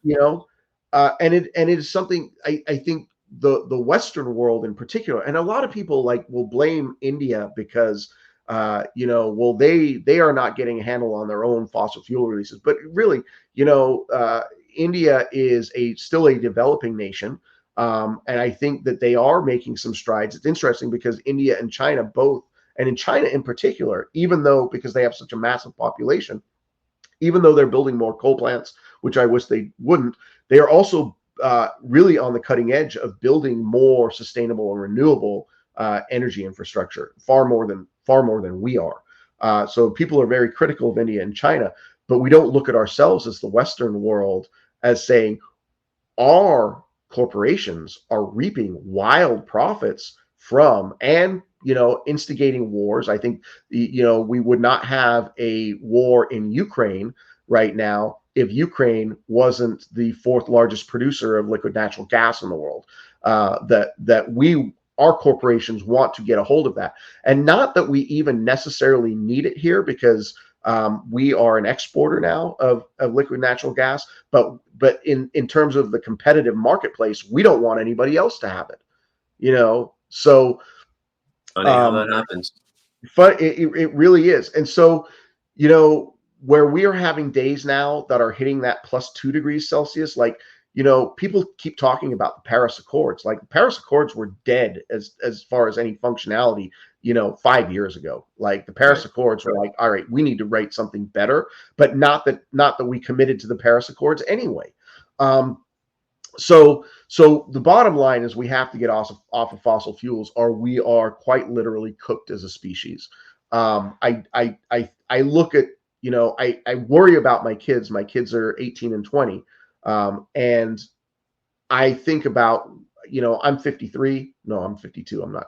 And it is something I think the Western world in particular, and a lot of people will blame India because well, they are not getting a handle on their own fossil fuel releases. But really, India is still a developing nation. And I think that they are making some strides. It's interesting because India and China both, and in China in particular, even though, because they have such a massive population, even though they're building more coal plants, which I wish they wouldn't, they are also really on the cutting edge of building more sustainable and renewable energy infrastructure, far more than we are. So people are very critical of India and China, but we don't look at ourselves as the Western world as saying our corporations are reaping wild profits from, and instigating wars. I think we would not have a war in Ukraine right now if Ukraine wasn't the 4th largest producer of liquid natural gas in the world. Our corporations want to get a hold of that, and not that we even necessarily need it here, because we are an exporter now of liquid natural gas. But in terms of the competitive marketplace, we don't want anybody else to have it. So funny how that happens. But it really is. And so, where we are having days now that are hitting that +2 degrees Celsius, people keep talking about the Paris Accords. Like, the Paris Accords were dead as far as any functionality, 5 years ago. Like, the Paris Accords were like, all right, we need to write something better, but not that we committed to the Paris Accords anyway. So the bottom line is we have to get off of fossil fuels, or we are quite literally cooked as a species. I look at, I worry about my kids. My kids are 18 and 20. And I think about, I'm 53. No, I'm 52. I'm not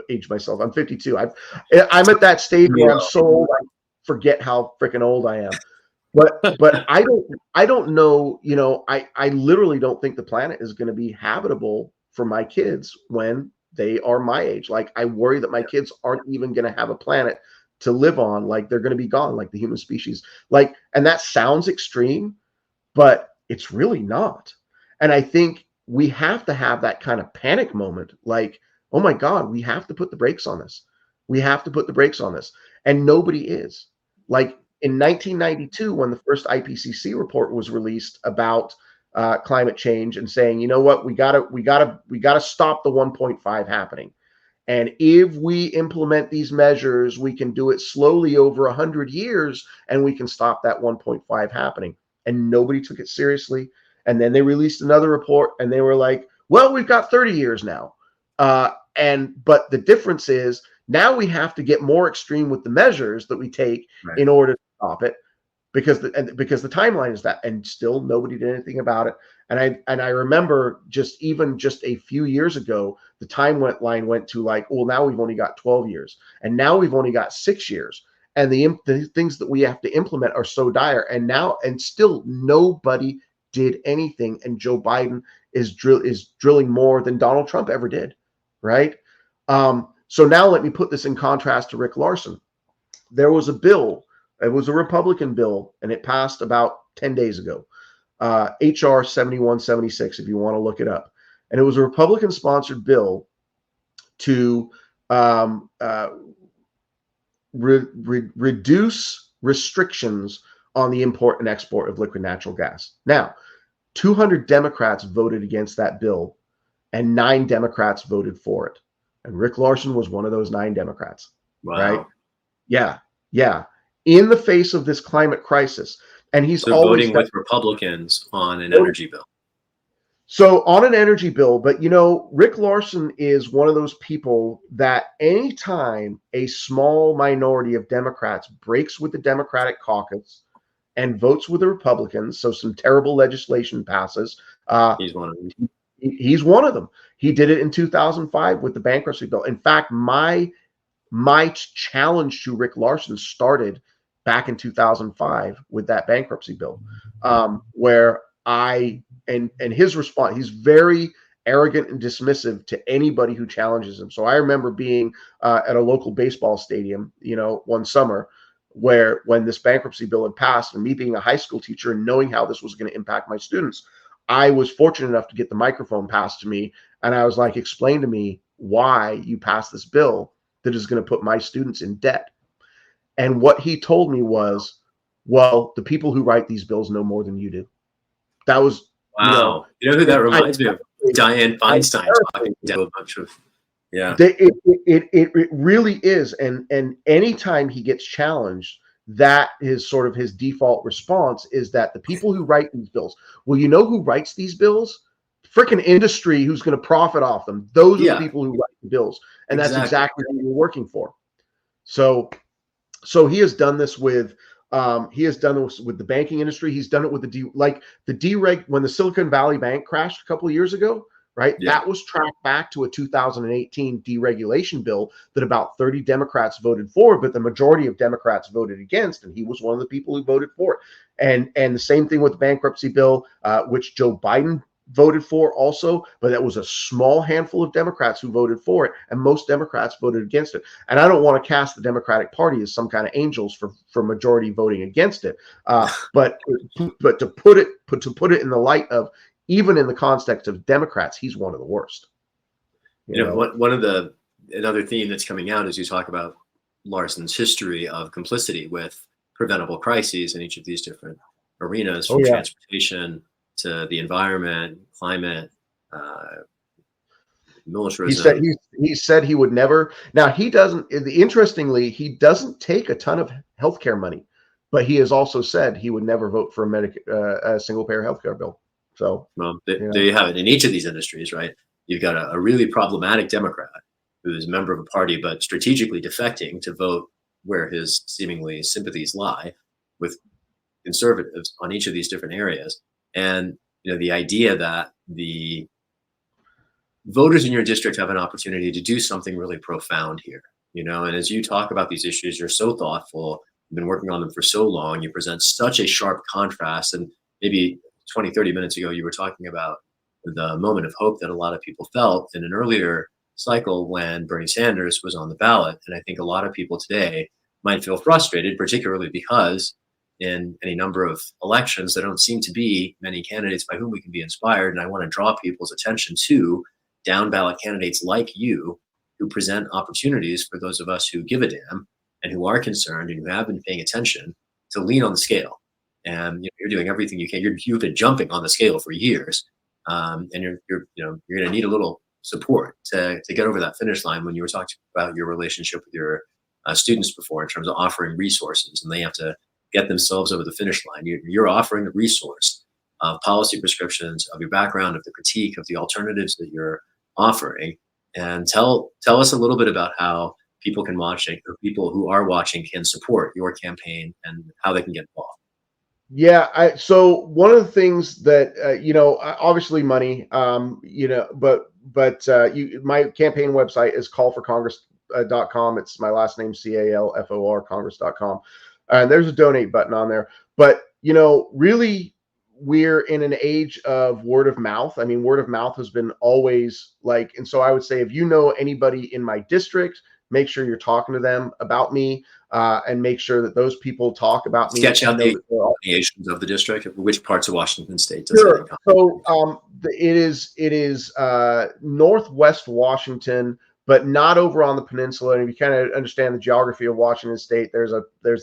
aged myself. I'm 52. I'm at that stage where I'm so old, I forget how freaking old I am. But I don't know, I literally don't think the planet is going to be habitable for my kids when they are my age. Like, I worry that my kids aren't even going to have a planet to live on. Like, they're going to be gone, like the human species. Like, and that sounds extreme, but it's really not. And I think we have to have that kind of panic moment. Like, oh my God, we have to put the brakes on this. We have to put the brakes on this. And nobody is. Like in 1992, when the first IPCC report was released about climate change and saying, you know what, we gotta stop the 1.5 happening. And if we implement these measures, we can do it slowly over 100 years and we can stop that 1.5 happening. And nobody took it seriously. And then they released another report and they were like, well, we've got 30 years now. But the difference is now we have to get more extreme with the measures that we take in order to stop it, because the timeline is that, and still nobody did anything about it. And I remember just a few years ago, the timeline went to like, well, now we've only got 12 years, and now we've only got 6 years, and the things that we have to implement are so dire, and still nobody did anything, and Joe Biden is drilling more than Donald Trump ever did, right? So now let me put this in contrast to Rick Larsen. There was a bill. It was a Republican bill, and it passed about 10 days ago. HR 7176, if you want to look it up. And it was a Republican-sponsored bill to reduce restrictions on the import and export of liquid natural gas. Now, 200 Democrats voted against that bill, and 9 Democrats voted for it. And Rick Larsen was one of those 9 Democrats. Wow. Right? Yeah. Yeah. In the face of this climate crisis. And he's so always voting with Republicans on an energy bill. So on an energy bill, but you know, Rick Larsen is one of those people that anytime a small minority of Democrats breaks with the Democratic caucus and votes with the Republicans, so some terrible legislation passes, he's one of them. He's one of them. He did it in 2005 with the bankruptcy bill. In fact, my challenge to Rick Larsen started back in 2005 with that bankruptcy bill, where and his response, he's very arrogant and dismissive to anybody who challenges him. So I remember being at a local baseball stadium, you know, one summer, when this bankruptcy bill had passed, and me being a high school teacher and knowing how this was going to impact my students, I was fortunate enough to get the microphone passed to me, and I was like, explain to me why you passed this bill that is going to put my students in debt. And what he told me was, well, the people who write these bills know more than you do. That was, wow. You know who that reminds me of? Dianne Feinstein talking to a bunch of, yeah. It really is. And anytime he gets challenged, that is sort of his default response, is that the people who write these bills, well, you know who writes these bills? Freaking industry who's going to profit off them. Those are the people who write the bills. And that's exactly what you're working for. So he has done this with the banking industry. He's done it with the dereg when the Silicon Valley Bank crashed a couple of years ago, right? Yeah. That was tracked back to a 2018 deregulation bill that about 30 Democrats voted for, but the majority of Democrats voted against, and he was one of the people who voted for it. And the same thing with the bankruptcy bill, which Joe Biden voted for also, but that was a small handful of Democrats who voted for it, and most Democrats voted against it. And I don't want to cast the Democratic Party as some kind of angels for majority voting against it, but to put it in the light of, even in the context of Democrats, he's one of the worst. You know, another theme that's coming out is you talk about Larsen's history of complicity with preventable crises in each of these different arenas, from transportation to the environment, climate, militarism. He said he would never. Now he doesn't. Interestingly, he doesn't take a ton of healthcare money, but he has also said he would never vote for a single payer healthcare bill. So, well, there you have it. In each of these industries, right? You've got a really problematic Democrat who is a member of a party, but strategically defecting to vote where his seemingly sympathies lie with conservatives on each of these different areas. And you know, the idea that the voters in your district have an opportunity to do something really profound here, you know, and as you talk about these issues, you're so thoughtful, you've been working on them for so long, you present such a sharp contrast. And maybe 20, 30 minutes ago, you were talking about the moment of hope that a lot of people felt in an earlier cycle when Bernie Sanders was on the ballot. And I think a lot of people today might feel frustrated, particularly because in any number of elections, there don't seem to be many candidates by whom we can be inspired. And I want to draw people's attention to down ballot candidates like you who present opportunities for those of us who give a damn and who are concerned and who have been paying attention to lean on the scale. And you're doing everything you can. You've been jumping on the scale for years, and you're going to need a little support to get over that finish line. When you were talking about your relationship with your students before, in terms of offering resources, and they have to get themselves over the finish line, you're offering a resource of policy prescriptions, of your background, of the critique, of the alternatives that you're offering. And tell us a little bit about how people can watch it, or people who are watching can support your campaign and how they can get involved. Yeah, so one of the things that obviously money, my campaign website is callforcongress.com. It's my last name, CALFOR, congress.com. And there's a donate button on there. But really, we're in an age of word of mouth. I mean, word of mouth has been always like, and so I would say, if you know anybody in my district, make sure you're talking to them about me, and make sure that those people talk about me. Sketch out the affiliations of the district. Which parts of Washington State does Sure. it So it is Northwest Washington, but not over on the peninsula. And if you kind of understand the geography of Washington State, there's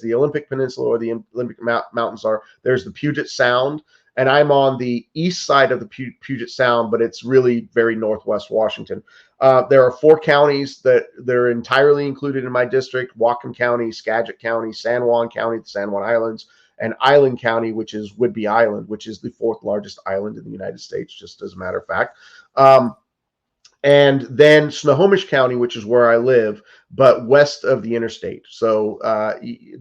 the Olympic Peninsula, or the Olympic Mountains are. There's the Puget Sound, and I'm on the east side of the Puget Sound, but it's really very Northwest Washington. There are 4 counties that they're entirely included in my district: Whatcom County, Skagit County, San Juan County, the San Juan Islands, and Island County, which is Whidbey Island, which is the 4th largest island in the United States, just as a matter of fact. And then Snohomish County, which is where I live, but west of the interstate. So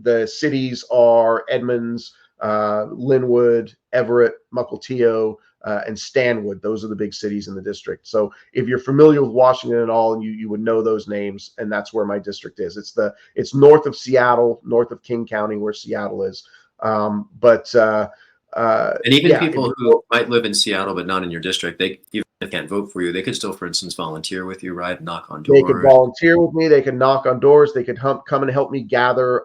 the cities are Edmonds, Linwood, Everett, Mukilteo, and Stanwood. Those are the big cities in the district. So if you're familiar with Washington at all, you would know those names, and that's where my district is. It's north of Seattle, north of King County, where Seattle is. And even people who might live in Seattle but not in your district, even if they can't vote for you, they could still, for instance, volunteer with you, right? Knock on doors. They could volunteer with me. They could knock on doors. They could come and help me gather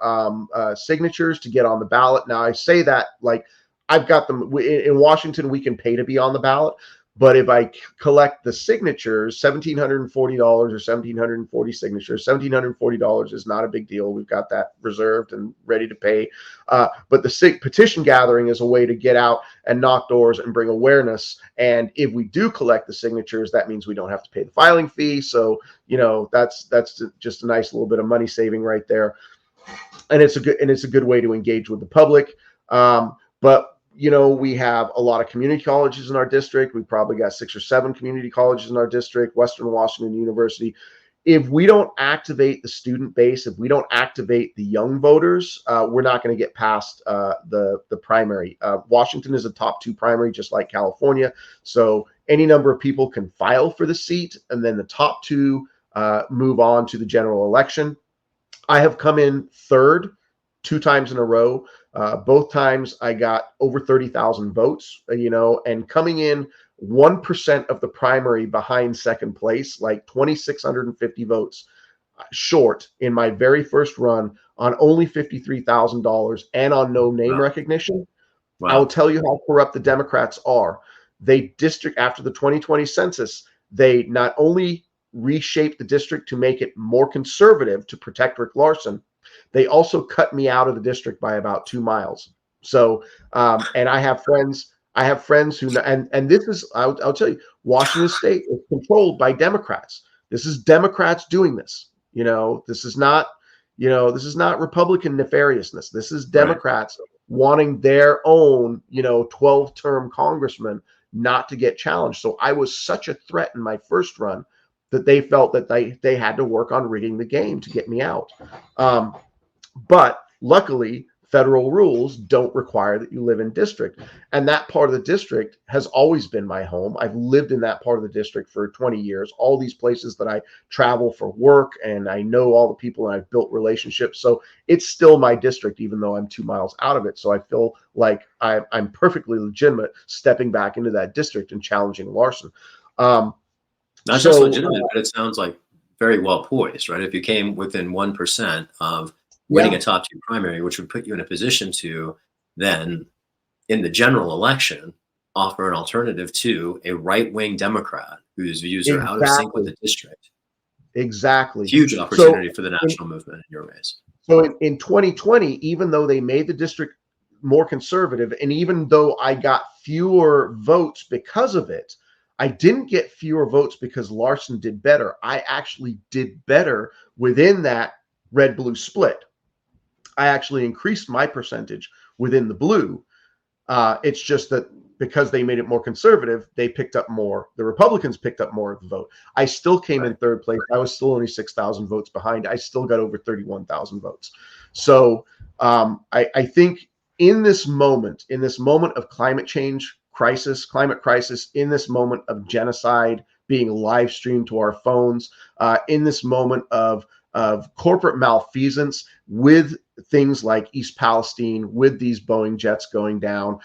signatures to get on the ballot. Now, I say that like I've got them in Washington. We can pay to be on the ballot. But if I collect the signatures, $1,740 or 1,740 signatures, $1,740 is not a big deal. We've got that reserved and ready to pay. But the petition gathering is a way to get out and knock doors and bring awareness. And if we do collect the signatures, that means we don't have to pay the filing fee. So, that's just a nice little bit of money saving right there. And it's a good way to engage with the public. But we have a lot of community colleges in our district. We probably got 6 or 7 community colleges in our district, Western Washington University. If we don't activate the student base, if we don't activate the young voters, we're not going to get past the primary. Washington is a top 2 primary, just like California. So any number of people can file for the seat, and then the top 2 move on to the general election. I have come in 3rd 2 times in a row. Both times I got over 30,000 votes, and coming in 1% of the primary behind second place, like 2,650 votes short in my very first run on only $53,000 and on no name recognition. Wow. I will tell you how corrupt the Democrats are. After the 2020 census, they not only reshaped the district to make it more conservative to protect Rick Larsen, they also cut me out of the district by about 2 miles. So, and I have friends who, and this is, I'll tell you, Washington State is controlled by Democrats. This is Democrats doing this. This is not Republican nefariousness. This is Democrats wanting their own, 12-term congressman not to get challenged. So I was such a threat in my first run that they felt that they had to work on rigging the game to get me out. But luckily, federal rules don't require that you live in district. And that part of the district has always been my home. I've lived in that part of the district for 20 years, all these places that I travel for work, and I know all the people and I've built relationships. So it's still my district, even though I'm 2 miles out of it. So I feel like I'm perfectly legitimate stepping back into that district and challenging Larsen. Not just legitimate, but it sounds like very well poised, right? If you came within 1% of winning a top 2 primary, which would put you in a position to then, in the general election, offer an alternative to a right-wing Democrat whose views are out of sync with Exactly. the district. Exactly. Huge So opportunity for the national movement in your race. So in 2020, even though they made the district more conservative, and even though I got fewer votes because of it, I didn't get fewer votes because Larsen did better. I actually did better within that red blue split. I actually increased my percentage within the blue. It's just that because they made it more conservative, they picked up more. The Republicans picked up more of the vote. I still came in third place. I was still only 6,000 votes behind. I still got over 31,000 votes. So I think in this moment of climate change crisis, in this moment of genocide being live streamed to our phones, in this moment of corporate malfeasance with things like East Palestine, with these Boeing jets going down,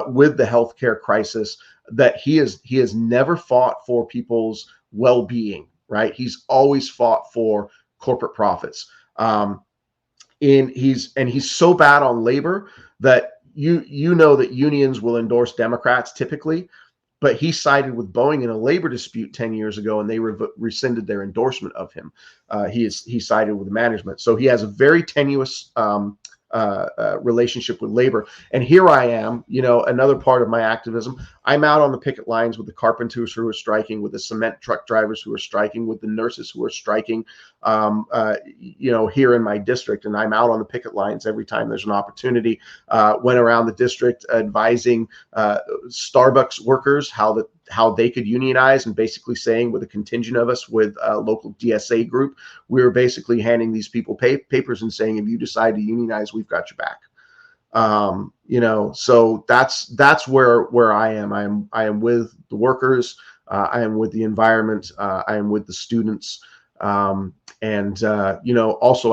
with the healthcare crisis, that he has never fought for people's well-being, right? He's always fought for corporate profits. He's so bad on labor that you know that unions will endorse Democrats typically, but he sided with Boeing in a labor dispute 10 years ago, and they rescinded their endorsement of him. He sided with management. So he has a very tenuous relationship with labor. And here I am, another part of my activism. I'm out on the picket lines with the carpenters who are striking, with the cement truck drivers who are striking, with the nurses who are striking, here in my district. And I'm out on the picket lines every time there's an opportunity. Went around the district advising Starbucks workers how they could unionize, and basically saying, with a contingent of us with a local DSA group, we were basically handing these people papers and saying, if you decide to unionize, we've got your back. So that's where I am. I am with the workers. I am with the environment. I am with the students. Also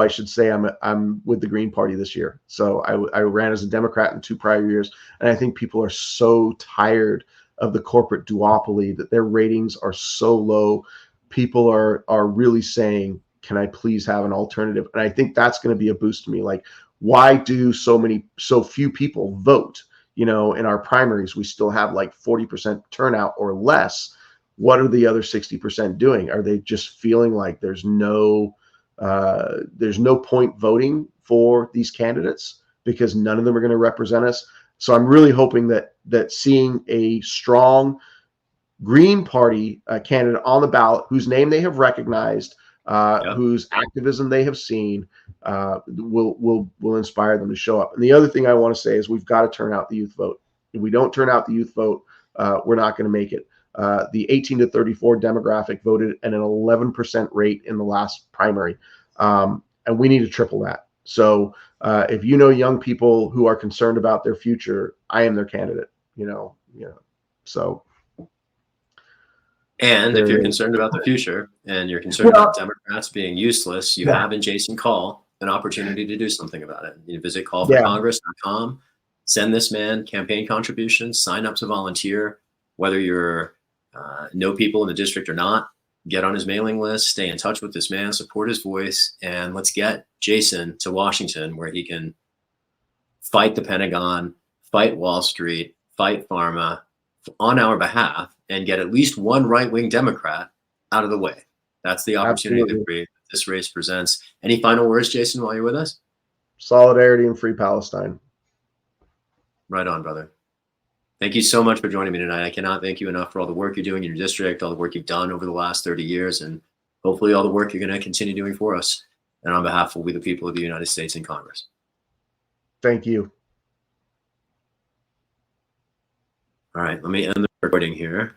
I should say I'm with the Green Party this year. So I ran as a Democrat in 2 prior years, and I think people are so tired of the corporate duopoly that their ratings are so low. People are really saying, can I please have an alternative? And I think that's going to be a boost to me. Like, why do so few people vote? In our primaries, we still have like 40% turnout or less. What are the other 60% doing? Are they just feeling like there's no point voting for these candidates because none of them are going to represent us? So I'm really hoping that seeing a strong Green Party candidate on the ballot, whose name they have recognized, whose activism they have seen, will inspire them to show up. And the other thing I want to say is we've got to turn out the youth vote. If we don't turn out the youth vote, we're not going to make it. The 18 to 34 demographic voted at an 11% rate in the last primary, and we need to triple that. So if you know young people who are concerned about their future, I am their candidate. So. And if you're concerned about the future and you're concerned about Democrats being useless, you have in Jason Call an opportunity to do something about it. You visit callforcongress.com, send this man campaign contributions, sign up to volunteer, whether you're know people in the district or not, get on his mailing list, stay in touch with this man, support his voice, and let's get Jason to Washington where he can fight the Pentagon, fight Wall Street, fight pharma on our behalf, and get at least one right-wing Democrat out of the way. That's the opportunity that this race presents. Any final words, Jason, while you're with us? Solidarity and free Palestine. Right on, brother. Thank you so much for joining me tonight. I cannot thank you enough for all the work you're doing in your district, all the work you've done over the last 30 years, and hopefully all the work you're going to continue doing for us and on behalf of we the people of the United States in Congress. Thank you. All right, let me end the recording here.